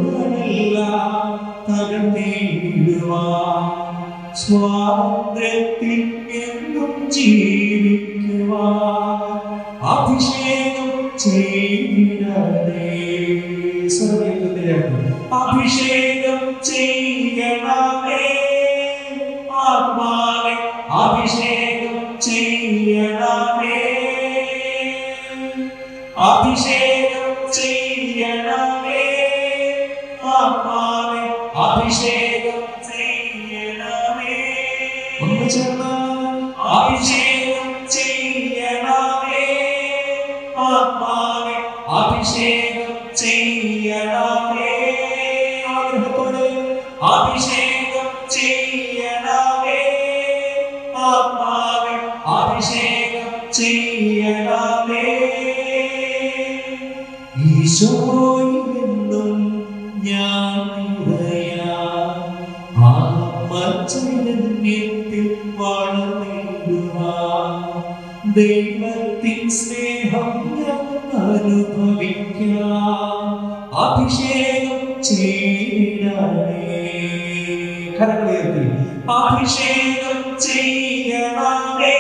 കെട്ടുകളെല്ലാം തകർത്തിടുവാൻ സ്വാതന്ത്ര്യത്തിൽ എന്നും ജീവിക്കുവാൻ അഭിഷേകം ചെയ്തിടണേ അഭിഷേകം ചെയ്യണമേ ആത്മാവേ അഭിഷേകം ചെയ്യണമേ അഭിഷേകം ചെയ്യണമേ ആത്മാവേ അഭിഷേകം ചെയ്യണമേ ഒന്ന് ചേർന്ന് അഭിഷേകം ചെയ്യണമേ ആത്മാവേ അഭിഷേകം ചെയ്യണമേ ആഗ്രഹത്തോടെ അഭിഷേകം ചെയ്യണമേ ആത്മാവേ അഭിഷേകം ചെയ്യണമേ ഈശോയിൽ നിന്നും ഞാൻ നിറയാൻ ആത്മചൈതന്യത്തിൽ വളർന്നിടുവാൻ ദൈവത്തിൻ സ്നേഹം ഞാൻ അനുഭവിക്കാൻ അഭിഷേകം ചെയ്യണമേ കരങ്ങളുയർത്തി അഭിഷേകം ചെയ്യണമേ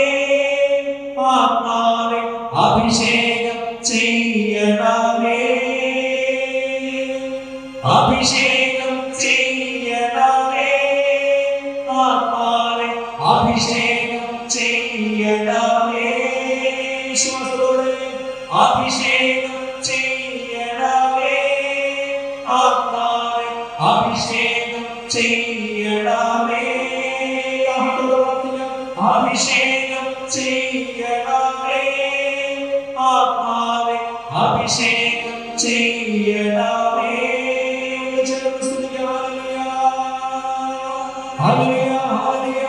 ആത്മാവേ അഭിഷേകം ചെയ്യണമേ അഭിഷേകം ചെയ്യണമേ ആത്മാവേ അഭിഷേകം ചെയ്യണമേ വിശ്വാസത്തോടെ അഭിഷേകം ചെയ്യണമേ ആത്മാവേ അഭിഷേകം ചെയ്യണമേ അഭിഷേകം ചെയ്യണമേ ആത്മാവേ അഭിഷേകം ചെയ്യണമേ ഹല്ലേലൂയ ഹല്ലേലൂയ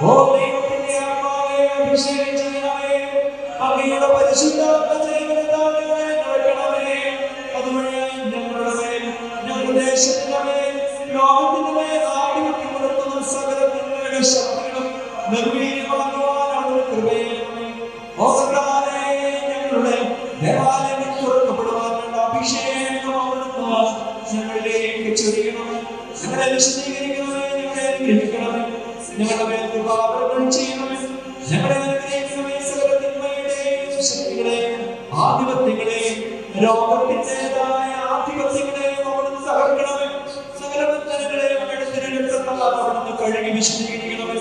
ഓ ദൈവത്തിന്റെ ആത്മാവേ അഭിഷേകം ചെയ്യണമേ. അങ്ങയുടെ പരിശുദ്ധാത്മ ചൈതന്യത്താൽ ഞങ്ങളെ നിറയ്ക്കണമേ. അതുവഴിയായി ഞങ്ങളുടെ മേൽ, ഞങ്ങളുടെ ദേശത്തിന്റെ മേൽ, ലോകത്തിന്റെ മേൽ ആധിപത്യം പുലർത്തുന്ന സകല തിന്മയുടെ ശക്തികളും നിർവീര്യമാകുവാനാണ് കൃപയേണമേ. ഓ കർത്താവേ, ഞങ്ങളുടെ ദേവാലയങ്ങൾ തുറക്കപ്പെടുവാൻ വേണ്ട അഭിഷേകം അവിടുന്ന് ഞങ്ങളിലേക്ക് ചൊരിയണമേ. ഞങ്ങളെ വിശദീകരിക്കണമേ, ഞങ്ങളെ അനുഗ്രഹിക്കണമേ, ഞങ്ങളുടെ മേൽ കൃപാവരങ്ങൾ ചെയ്യണമേ. ഞങ്ങളെ അനുഗ്രഹിക്കണമേ. സകല തിന്മയുടെയും ശക്തികളെയും ആധിപത്യങ്ങളെയും രോഗത്തിൻ്റെതായ ആധിപത്യങ്ങളെയും അവിടുന്ന് തകർക്കണമേ. സകല ബന്ധനങ്ങളെയും അവിടുന്ന് കഴുകി വിശദീകരിക്കണമേ.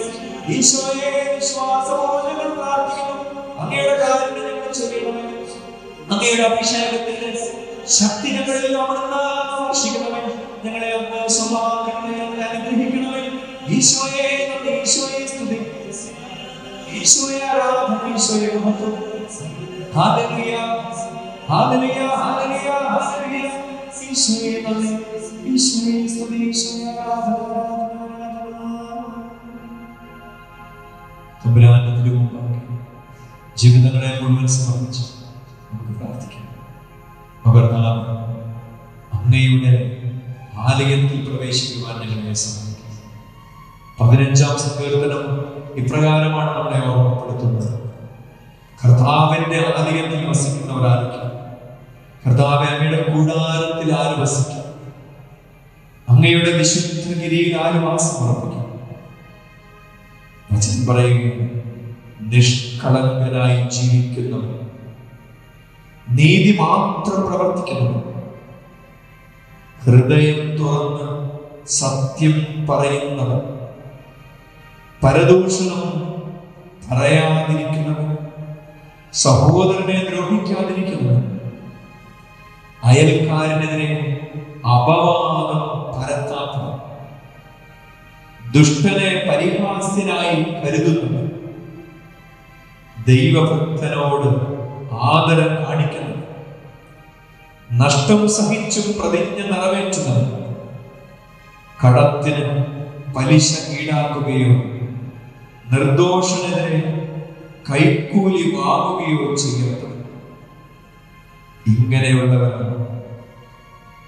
ഈശോയെ, വിശ്വാസമോടെ ഞങ്ങൾ പ്രാർത്ഥിക്കുന്നു. അങ്ങയുടെ കാരുണ്യം ഞങ്ങൾ ചൊരിയണമേ. അങ്ങയുടെ അഭിഷേകത്തിന്റെ ശക്തി ഞങ്ങളിൽ അവിടുന്ന് വർഷിക്കണമേ. ഞങ്ങളെ ഒന്ന് സ്വഭാവങ്ങളെ അനുഗ്രഹിക്കണമേ. ഈശോയെ നന്ദി, ഈശോയെ സ്തുതി, ഈശോയെ ആരാധന, ഈശോയെ മഹത്വം. Hallelujah, hallelujah, hallelujah, hallelujah. ഈശോയെ നന്ദി, ഈശോയെ സ്തുതി, ഈശോയെ ആരാധന. തമ്പുരാനത്തിനു മുമ്പാകെ ജീവിതങ്ങളെ മുഴുവൻ സമർപ്പിച്ച് നമുക്ക് പ്രാർത്ഥിക്കാം. പകർന്നാം അങ്ങയുടെ ആലയത്തിൽ പ്രവേശിക്കുവാൻ ഞങ്ങളെ സഹായിക്കും. 15-ാം സങ്കീർത്തനം ഇപ്രകാരമാണ് നമ്മളെ ഓർമ്മപ്പെടുത്തുന്നത്. കർത്താവിന്റെ ആലയത്തിൽ വസിക്കുന്നവരായിരിക്കും. കർത്താവ് അങ്ങയുടെ കൂടാരത്തിൽ ആര് വസിക്കും? അങ്ങയുടെ വിശുദ്ധഗിരിയിൽ ആര് വാസം ഉറപ്പിക്കും? വചനം പറയുകയാണ്, നിഷ്കളങ്കനായി ജീവിക്കുന്നവർ, നീതി മാത്രം പ്രവർത്തിക്കുന്നവർ, ഹൃദയം തുറന്ന് സത്യം പറയുന്നവർ, പരദൂഷണം പറയാതിരിക്കുന്നവർ, സഹോദരനെ ദ്രോഹിക്കാതിരിക്കുന്നവർ, അയൽക്കാരനെതിരെ അപവാദം പരത്താത്തവർ, ദുഷ്ടനെ പരിഹാസ്യനായി കരുതുന്നവർ, ദൈവഭക്തനോട് ആദരം കാണിക്കുന്നവർ, നഷ്ടം സഹിച്ചും പ്രതിജ്ഞ നിറവേറ്റുന്നവർ, കടത്തിന് പലിശ ഈടാക്കുകയോ നിർദോഷനെതിരെ കൈക്കൂലി വാങ്ങുകയോ ചെയ്യാത്തവർ, ഇങ്ങനെയുള്ളവരാണ്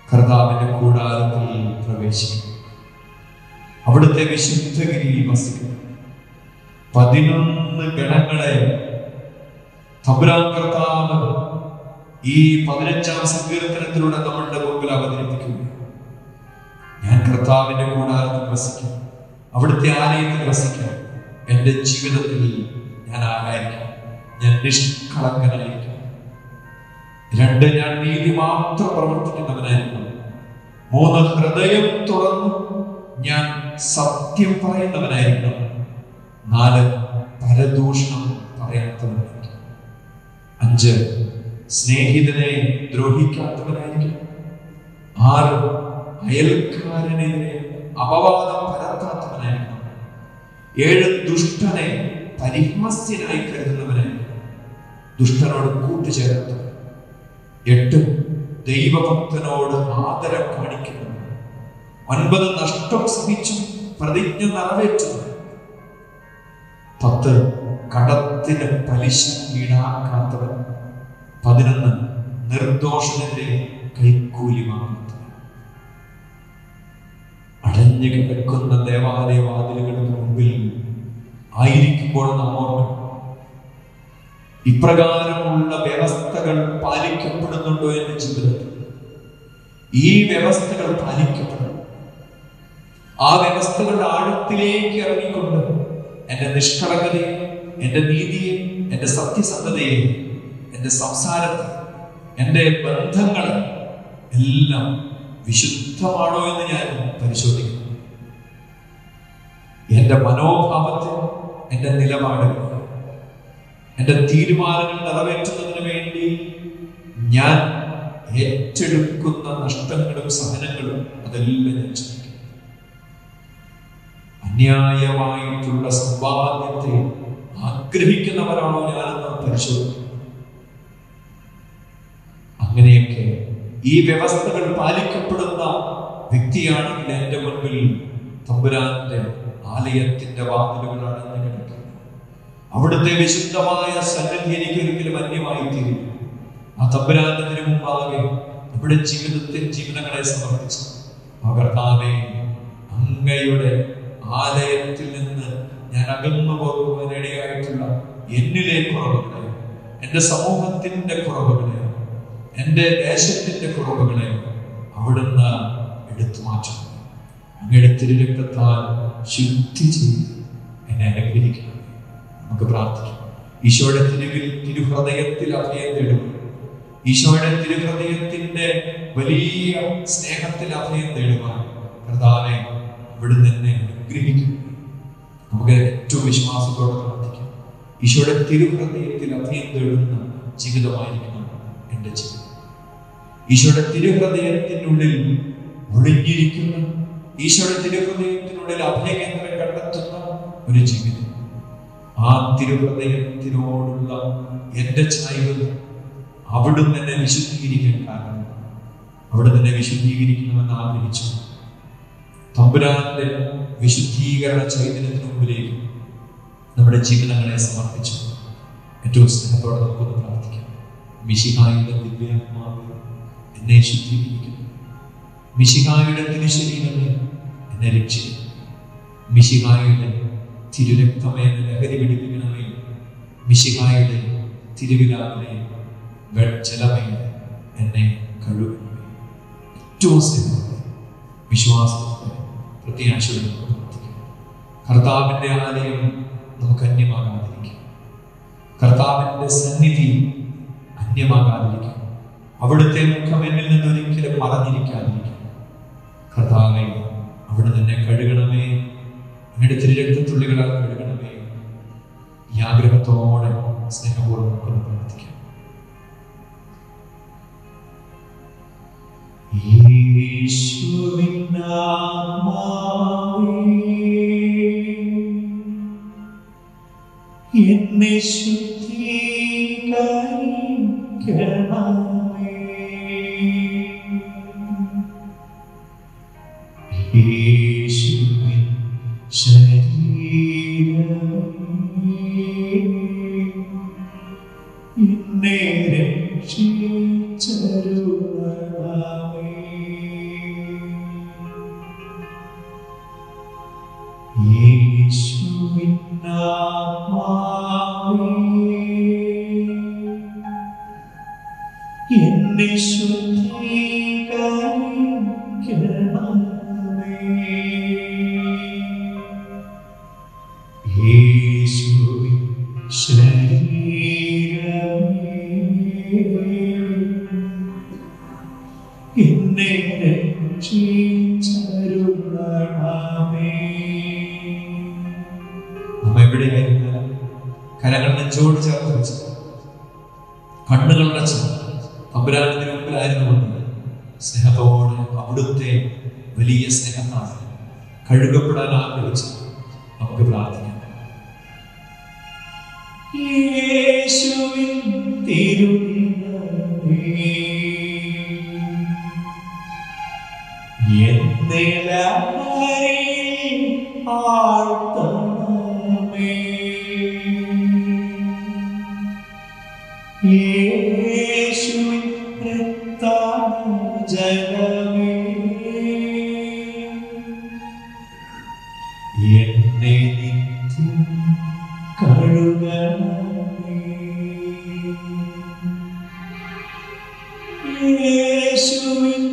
കർത്താവിന്റെ കൂടാരത്തിൽ പ്രവേശിക്കുന്നത്. അവിടുത്തെ വിശുദ്ധഗിരിയിൽ വസിക്കുന്നു. 11 ഗണങ്ങളെ തമ്പുരാൻ കർത്താവ് ഈ 15-ാം സങ്കീർത്തനത്തിലൂടെ നമ്മളുടെ മുമ്പിൽ അവതരിപ്പിക്കുന്നു. ഞാൻ കർത്താവിന്റെ കൂടാരത്തിൽ വസിക്കാം, അവിടുത്തെ ആലയത്തിൽ വസിക്കാം. എൻ്റെ ജീവിതത്തിൽ ഞാൻ ആരായിരിക്കും? ഞാൻ നിഷ്കളങ്കനായിരിക്കും. 2, ഞാൻ നീതി മാത്രം പ്രവർത്തിക്കുന്നവനായിരിക്കണം. 3, ഹൃദയം തുറന്ന് ഞാൻ സത്യം പറയുന്നവനായിരിക്കണം. 4, പരദൂഷണം പറയാത്തവനായിരിക്കണം. 5, സ്നേഹിതനെ ദ്രോഹിക്കാത്തവനായിരിക്കണം. 6, അയൽക്കാരനെതിരെ അപവാദം പരത്താത്തവനായിരിക്കണം. 7, ദുഷ്ടനെ പരിഹാസ്യനായി കരുതുന്നവനായിരിക്കണം, ദുഷ്ടനോട് കൂട്ടുചേർത്തവൻ. 8, ദൈവഭക്തനോട് ആദരം കാണിക്കുന്നവൻ. 9, നഷ്ടം സഹിച്ചും പ്രതിജ്ഞ നിറവേറ്റുന്നവൻ. 10, കടത്തിന് പലിശ ഈടാക്കാത്തവൻ. 11, നിർദോഷനെതിരെ കൈക്കൂലി വാങ്ങാത്തവൻ. അടഞ്ഞു കിടക്കുന്ന ദേവാലയ വാതിലുകൾക്ക് മുമ്പിൽ ആയിരിക്കുമ്പോൾ നാം ഓർക്കണം, ഇപ്രകാരമുള്ള വ്യവസ്ഥകൾ പാലിക്കപ്പെടുന്നുണ്ടോ എന്റെ ജീവിതത്തിൽ? ഈ വ്യവസ്ഥകൾ പാലിക്കപ്പെടണം. ആ വ്യവസ്ഥകളുടെ ആഴത്തിലേക്ക് ഇറങ്ങിക്കൊണ്ട് എന്റെ നിഷ്കളങ്കതയെ, എന്റെ നീതിയെ, എന്റെ സത്യസന്ധതയെ, എന്റെ സംസാരത്തെ, എന്റെ ബന്ധങ്ങളെ എല്ലാം വിശുദ്ധമാണോ എന്ന് ഞാൻ പരിശോധിക്കുന്നു. എന്റെ മനോഭാവത്തെ, എന്റെ നിലപാടുകൾ, എന്റെ തീരുമാനങ്ങൾ നിറവേറ്റുന്നതിന് വേണ്ടി ഞാൻ ഏറ്റെടുക്കുന്ന നഷ്ടങ്ങളും സഹനങ്ങളും അതെല്ലാം ഞാൻ ചിന്തിക്കുന്നു. അന്യായമായിട്ടുള്ള സമ്പാദ്യത്തെ ആഗ്രഹിക്കുന്നവരാണോ ഞാനെന്ന് പരിശോധിക്കുന്നു. അങ്ങനെയൊക്കെ ഈ വ്യവസ്ഥകൾ പാലിക്കപ്പെടുന്ന വ്യക്തിയാണെങ്കിൽ എൻ്റെ മുൻപിൽ തമ്പുരാന്റെ ആലയത്തിന്റെ വാതിലുകൾ അടഞ്ഞു കിടക്കുന്നു. അവിടുത്തെ വിശുദ്ധമായ സന്നിധി എനിക്ക് ഒരിക്കലും അന്യമായി തീരും. ആ തമ്പുരാന്റെ മുമ്പാകെ നമ്മുടെ ജീവിതങ്ങളെ സമർപ്പിച്ച് കർത്താവേ, അങ്ങയുടെ ആലയത്തിൽ നിന്ന് ഞാൻ അകന്നു പോകുവാനിടയായിട്ടുള്ള എന്നിലെ കുറവുകളെ, എൻ്റെ സമൂഹത്തിന്റെ കുറവുകളെ, എൻ്റെ ദേശത്തിന്റെ കുറവുകളെ അവിടുന്ന് എടുത്തു മാറ്റണം. അങ്ങയുടെ തിരുരക്തത്താൽ ശുദ്ധി ചെയ്ത് എന്നെ അനുഗ്രഹിക്കണം. നമുക്ക് പ്രാർത്ഥിക്കാം. ഈശോയുടെ തിരുഹൃദയത്തിൽ അഭയം തേടുക. ഈശോയുടെ തിരുഹൃദയത്തിന്റെ വലിയ സ്നേഹത്തിൽ അഭയം തേടുവാൻ കർത്താവേ അവിടുന്ന് എന്നെ അനുഗ്രഹിക്കുന്നു. നമുക്ക് ഏറ്റവും വിശ്വാസത്തോടെ പ്രാർത്ഥിക്കാം. ഈശോയുടെ തിരുഹൃദയത്തിൽ അഭയം തേടുന്ന ജീവിതമായിരിക്കണം എൻ്റെ ജീവിതം. ഈശോയുടെ തിരുഹൃദയത്തിനുള്ളിൽ ഒളിഞ്ഞിരിക്കുന്ന, ഈശോയുടെ തിരുഹൃദയത്തിനുള്ളിൽ അഭയകേന്ദ്രം കണ്ടെത്തുന്ന ഒരു ജീവിതം. ആ തിരുഹൃദയത്തിനോടുള്ള എൻ്റെ ചായ്വ് അവിടുന്ന് എന്നെ വിശുദ്ധീകരിക്കാൻ കാരണം, അവിടുന്ന് എന്നെ വിശുദ്ധീകരിക്കണമെന്ന് ആഗ്രഹിച്ചു തമ്പുരാന്റെ വിശുദ്ധീകരണ ചൈതന്യത്തിന് മുമ്പിലേക്ക് നമ്മുടെ ജീവിതങ്ങളെ സമർപ്പിച്ചു ഏറ്റവും സ്നേഹത്തോടെ നമുക്കൊന്ന് പ്രാർത്ഥിക്കാം. മിശിഹായുടെ ദിവ്യാത്മാവ് എന്നെ ശുദ്ധീകരിക്കുന്നു. മിശിഹായുടെ തിരുശരീരമേ എന്നെ രക്ഷിക്കുന്നു. മിശിഹായുടെ തിരുരക്തമേ എന്നെ ലഹരി പിടിപ്പിക്കണമേ. മിശിഹായുടെ തിരുവിലാവിലെ ജലമേ എന്നെ കഴുകണമേ. ഏറ്റവും സ്നേഹത്തോടെ വിശ്വാസത്തോടെ പ്രത്യാശയോടെ നമുക്ക് പ്രാർത്ഥിക്കാം. കർത്താവിൻ്റെ ആലയം നമുക്ക് അന്യമാകാതിരിക്കാം. കർത്താവിൻ്റെ സന്നിധി അന്യമാകാതിരിക്കാം. അവിടുത്തെ മുഖം എന്നിൽ നിന്നൊരിക്കലും മറഞ്ഞിരിക്കാതിരിക്കാം. കർത്താവേ, അവിടെ നിന്നെ കഴുകണമേ. അങ്ങയുടെ തിരുരക്തത്തുള്ളികളാൽ കഴുകണമേ. ഈ ആഗ്രഹത്തോടെ സ്നേഹപൂർവ്വം നമുക്കൊന്ന് പ്രാർത്ഥിക്കാം. യേശുവിൻ നാമമേ എന്നെ ശുദ്ധീകരിക്കണമേ. യേശുവിൻ ശരീരമേ എന്നെ രക്ഷിച്ചരുളണമേ. യേശുവിൻ നാമമേ എന്നെ ശുദ്ധീകരിക്കണമേ. യേശുവിൻ ശരീരമേ എന്നെ രക്ഷിച്ചരുളണമേ. നമ്മ എവിടെയായിരുന്നാലും കരങ്ങൾ നെഞ്ചോട് ചേർത്ത് വെച്ച് കണ്ണുകൾ അടച്ച് തമ്പുരാന്റെ മുമ്പിലായിരുന്നുകൊണ്ട് സ്നേഹത്തോടെ അവിടുത്തെ വലിയ സ്നേഹത്താണ് കഴുകപ്പെടാൻ ആഗ്രഹിച്ച് നമുക്ക് പ്രാർത്ഥിക്കാം. യേശുവിൻ തിരുനാമമേ എന്നെ ലഹരിയിൽ ആഴ്ത്തണമേ. യേശുവിൻ രക്തജലമേ എന്നെ നിത്യം കഴുകണമേ. യേശുവിൻ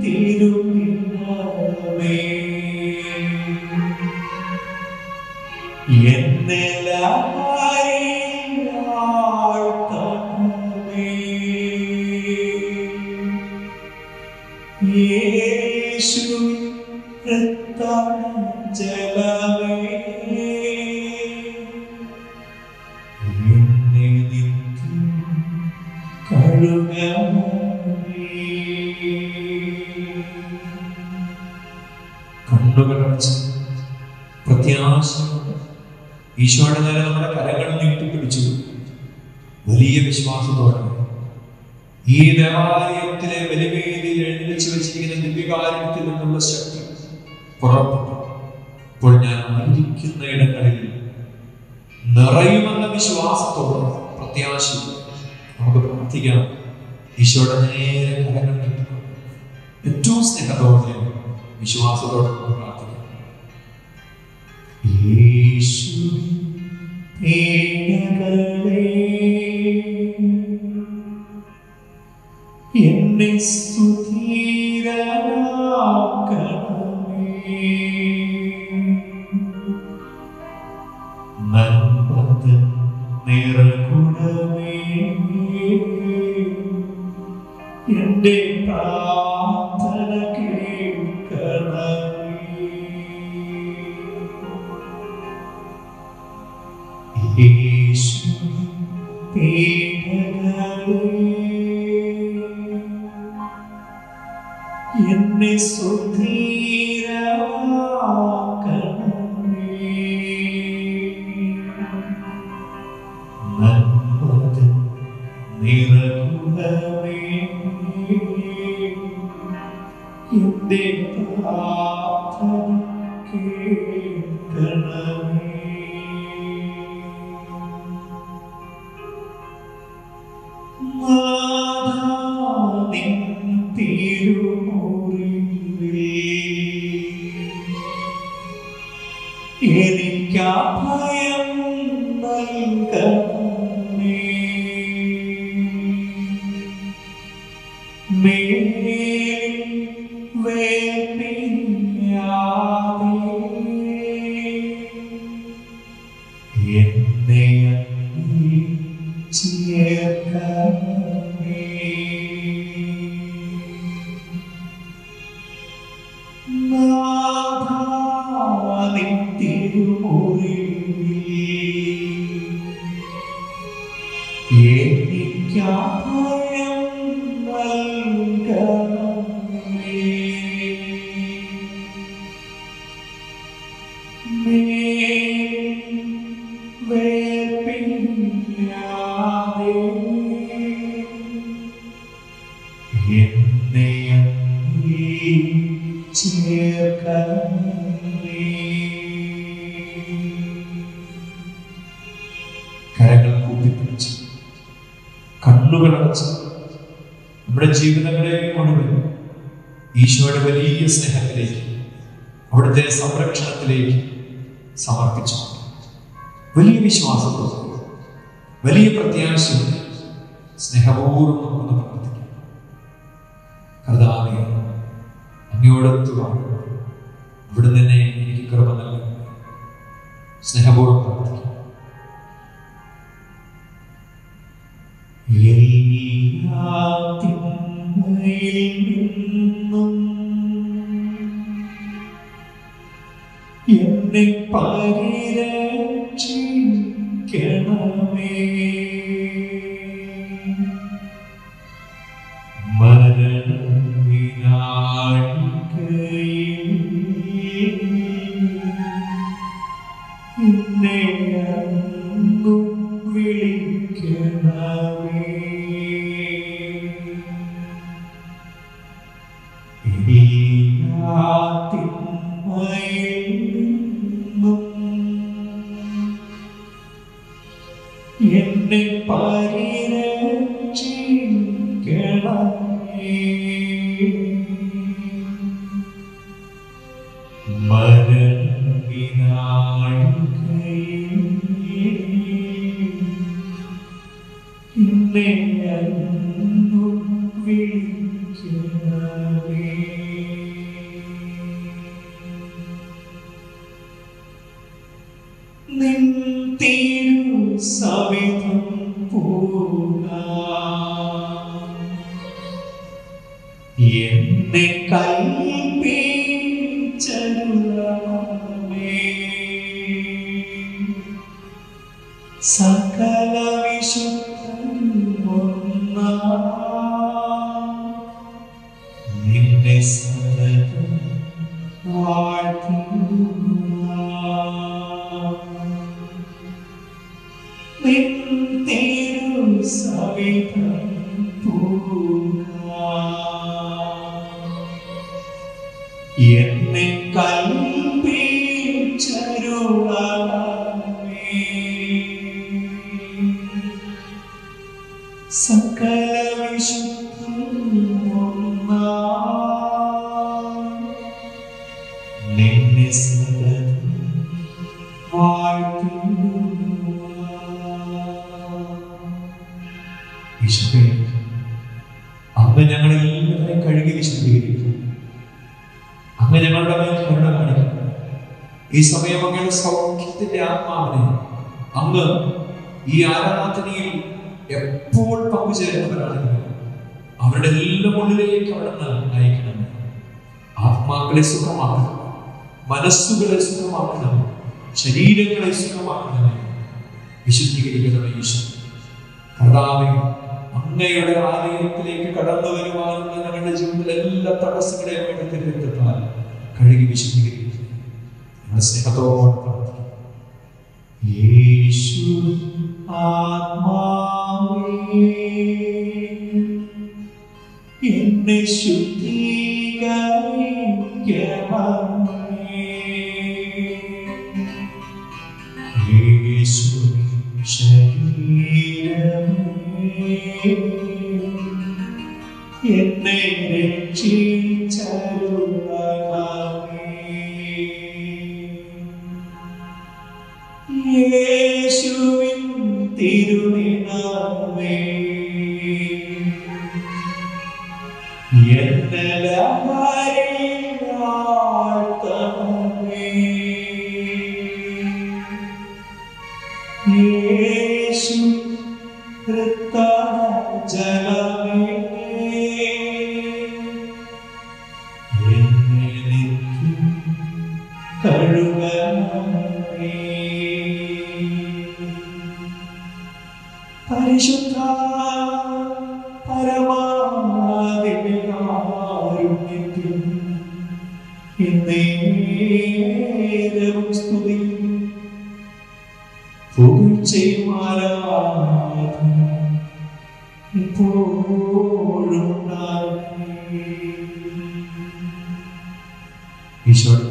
തിരുനാമമേ എന്നെ ലഹരിയിൽ ആഴ്ത്തണമേ. യേശുവിൻ രക്തജലമേ എന്നെ നിത്യം കഴുകണമേ. കണ്ണുകളടച്ച് പ്രത്യാശയോടെ ഈശോയുടെ നേരെ നമ്മുടെ കരങ്ങൾ നീട്ടിപ്പിടിച്ചു വലിയ വിശ്വാസത്തോടെ ഈ ദേവാലയത്തിലെ ബലിവേദിയിൽ എഴുന്നേറ്റ് വെച്ചിരിക്കുന്ന ദിവ്യകാരുണ്യത്തിൽ നിന്നുള്ള ശക്തി പുറപ്പെട്ടു. ഇപ്പോൾ ഞാൻ ആയിരിക്കുന്ന ഇടങ്ങളിൽ നിറയുമെന്ന വിശ്വാസത്തോടെ പ്രത്യാശയോടെ നമുക്ക് പ്രാർത്ഥിക്കാം. ഈശോയുടെ നേരെ കരങ്ങൾ നീട്ടുന്നു. ഏറ്റവും സ്നേഹത്തോടെ വിശ്വാസത്തോടെ നമുക്ക് പ്രാർത്ഥിക്കാം. എന്നെ സുധീരനാക്കണമേ, നന്മതൻ നിറകുടമേ, എന്റെ പ്രാർത്ഥന കേൾക്കണമേ. യേശുവേ എന്നെ സുധീരനാക്കണമേ, നന്മതൻ നിറകുടമേ, എന്റെ പ്രാർത്ഥന കേൾക്കണമേ. നിൻ തിരുമുറിവിൽ എനിക്കഭയം നൽകണമേ, മേലിൽ വേർപിരിയാതെ എന്നെ ചേർക്കണമേ. നിൻ തിരുമുറിവിൽ എനിക്കഭയം നൽകണമേ, വേർപിരിയാതെ എന്നെ ചേർക്കണമേ. കരങ്ങൾ കൂട്ടിപ്പിടിച്ച് കണ്ണുകളടച്ച് നമ്മുടെ ജീവിതങ്ങളെ മുഴുവൻ ഈശോയുടെ വലിയ സ്നേഹത്തിലേക്ക്, അവിടുത്തെ സംരക്ഷണത്തിലേക്ക് സമർപ്പിച്ചു. വലിയ വിശ്വാസത്തോടെ, വലിയ പ്രത്യാശയോടെ സ്നേഹപൂർവ്വം നമുക്കൊന്ന് പ്രാർത്ഥിക്കാം. കർത്താവേ, അങ്ങയോടെത്തുവാൻ അവിടെ തന്നെ എനിക്ക് കൃപ നൽകും. സ്നേഹപൂർവ്വം പ്രാർത്ഥിക്കാം. എല്ലാ തിന്മയിൽ നിന്നും എന്നെ പരിരക്ഷിക്കണമേ, മരണവിനാഴികയിൽ എന്നെ അങ്ങും വിളിക്കണമേ. എല്ലാ തിന്മയിൽ നിന്നും എന്നെ പരിരക്ഷിക്കണമേ, മരണവിനാഴികയിൽ എന്നെ അങ്ങും വിളിക്കണമേ. നിൻ തിരുസവിധം പൂകാൻ എന്നെ കൽപ്പിച്ചരുളണമേ, സകല വിശുദ്ധരും നിന്നെ സദയം വാഴ്ത്തിടുക. നിൻ തിരുസവിധം പൂകാൻ എന്നെ കൽപ്പിച്ചരുളണമേ, സകല നിന്നെ സദാ ഈശോയെ, അങ്ങ് ഞങ്ങളെല്ലാവരെയും കഴുകി വിശുദ്ധീകരിക്കുന്നു. അങ്ങ് ഞങ്ങളുടെ മേൽ കരുണ കാണിക്കുന്നു. ഈ സമയം അങ്ങയുടെ സൗഖ്യത്തിന്റെ ആത്മാവിനെ അങ്ങ് ഈ ആരാധനയിൽ എപ്പോൾ പങ്കുചേരുന്നവരാണെങ്കിലും അവരുടെ എല്ലാം ഉള്ളിലേക്ക് അവിടുന്ന് അയക്കണം. ആത്മാക്കളെ സുഖമാക്കണം, മനസ്സുകളെ സുഖമാക്കണം, ശരീരങ്ങളെ സുഖമാക്കണമേ, വിശുദ്ധീകരിക്കണമേ. ഈശോ കർത്താവേ, അങ്ങയുടെ ആലയത്തിലേക്ക് കടന്നു വരുവാനുള്ള ഞങ്ങളുടെ ജീവിതത്തിലെ എല്ലാ തടസ്സങ്ങളെയും എടുത്ത് രക്തത്താൽ കഴുകി വിശുദ്ധീകരിക്കുന്നു. ഞങ്ങളുടെ സ്നേഹത്തോടെ പ്രാർത്ഥിക്കുന്നു. യേശു ആത്മാവേ, എന്നെ ശുദ്ധീകരിക്കണമേ. യേശു ശരീരമേ, എന്നെ രക്ഷിച്ചരുളണമേ. യേശുവിൻ തിരുനിണമേ, എന്നെ ലഹരിയാഴ്ത്തണമേ. യേശു ജലമേ, എന്നെ നിത്യം കഴുകണമേ. പരിശുദ്ധ പരമാദിവ്യകാരുണ്യത്തിൽ എന്നേരവും സ്തുതി പുകഴ്ചയും ആരാധന ഇപ്പോഴും ഈശോയുടെ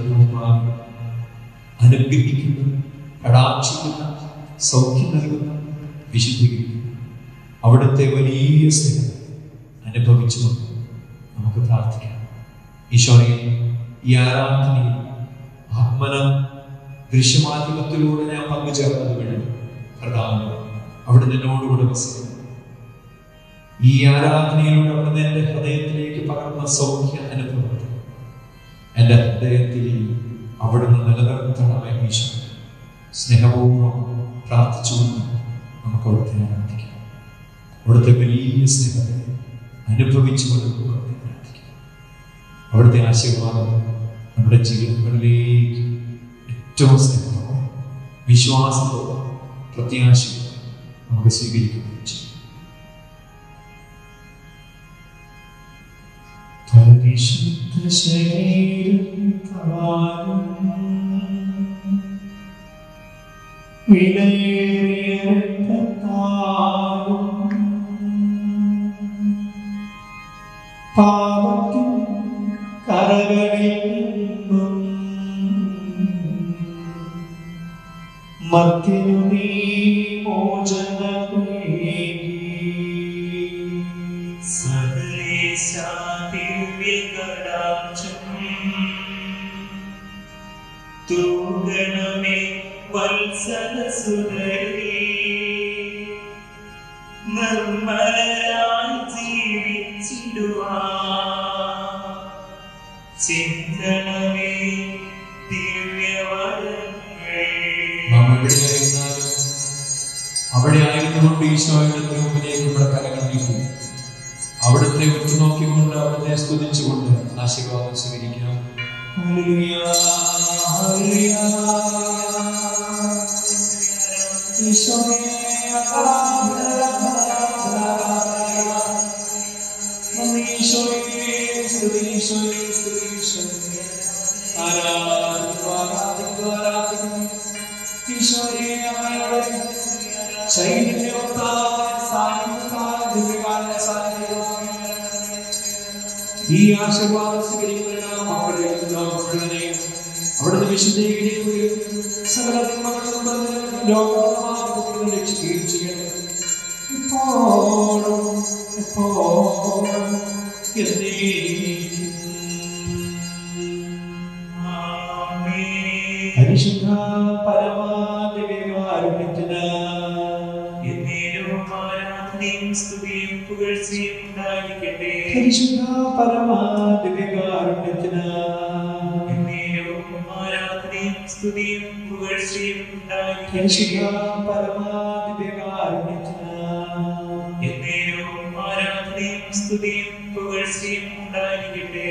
അനുഗ്രഹിക്കുന്ന, കടാക്ഷിക്കുന്ന, സൗഖ്യം നൽകുന്ന, വിശുദ്ധീകരിക്കുന്ന അവിടുത്തെ വലിയ സ്നേഹം അനുഭവിച്ചുകൊണ്ട് നമുക്ക് പ്രാർത്ഥിക്കാം. ഈശോയെ, ഈ ആരാധനയിൽ ആത്മന ദൃശ്യമാധ്യമത്തിലൂടെ ഞാൻ പങ്കുചേർന്നത് വഴി കർത്താവ് അവിടെ നിന്നോടുകൂടെ വസിക്കുന്നു. ഈ ആരാധനയിലൂടെ അവിടുന്ന് എൻ്റെ ഹൃദയത്തിലേക്ക് പകർന്ന സൗഖ്യ അനുഭവത്തെ എൻ്റെ ഹൃദയത്തിൽ അവിടുന്ന് നിലനിർത്തണമേ. ഈശോ, സ്നേഹപൂർവ്വം പ്രാർത്ഥിച്ചുകൊണ്ട് നമുക്ക് അവിടുത്തെ ആരാധിക്കാം. അവിടുത്തെ വലിയ സ്നേഹത്തെ അനുഭവിച്ചുകൊണ്ട് നമുക്ക് അവിടുത്തെ പ്രാർത്ഥിക്കാം. അവിടുത്തെ ആശീർവാദം നമ്മുടെ ജീവിതങ്ങളിലേക്ക് ഏറ്റവും സ്നേഹത്തോടെ, വിശ്വാസത്തോടെ, പ്രത്യാശയോടെ നമുക്ക് സ്വീകരിക്കുകയും ചെയ്യും. പരിശുദ്ധ ശരീരം വിലയേറിയ രക്തത്താലും പാപത്തിൻ കറകളിൽ നിന്നും മർത്യനു നീ മോചനമേകി. സകലേശാദിവ്യ കടാക്ഷം തൂഗണമേ വത്സലസുതരേ, നിർമ്മലരായി ജീവിച്ചിടുവാൻ ചിന്തനമേ ദിവ്യവരങ്ങൾ. നാം എവിടെയായിരുന്നാലും അവിടെ ആയിരുന്നുകൊണ്ട് ഈശോയുടെ തിരുമുമ്പിലേക്ക് നമ്മുടെ കരങ്ങൾ നീട്ടി അവിടുത്തെ ഉറ്റുനോക്കിക്കൊണ്ട് അവിടുത്തെ സ്തുതിച്ചുകൊണ്ട് ആശീർവാദം സ്വീകരിക്കാം. Hallelujah, hallelujah. ഈശോയെ ഈ ആശീർവാദം സ്വീകരിക്കുന്ന മക്കളെ അവിടുന്ന് വിശുദ്ധീകരിക്കുകയും സകല തിന്മകളും ലോകമാകുന്ന രക്ഷിക്കുകയും ചെയ്യണം. ഇപ്പോഴും പരിശുദ്ധ പരമാദിവ്യകാരുണ്യത്തിന് എന്നേരവും ആരാധനയും സ്തുതിയും പുകഴ്ചയും ഉണ്ടായിരിക്കട്ടെ. പരിശുദ്ധ പരമാദിവ്യകാരുണ്യത്തിന് എന്നേരവും ആരാധനയും സ്തുതിയും പുകഴ്ചയും പരിശുദ്ധ ഉണ്ടായിരിക്കട്ടെ. പരമാദിവ്യകാരുണ്യത്തിന് എന്നേരവും ആരാധനയും സ്തുതിയും പുകഴ്ചയും ഉണ്ടായിരിക്കട്ടെ.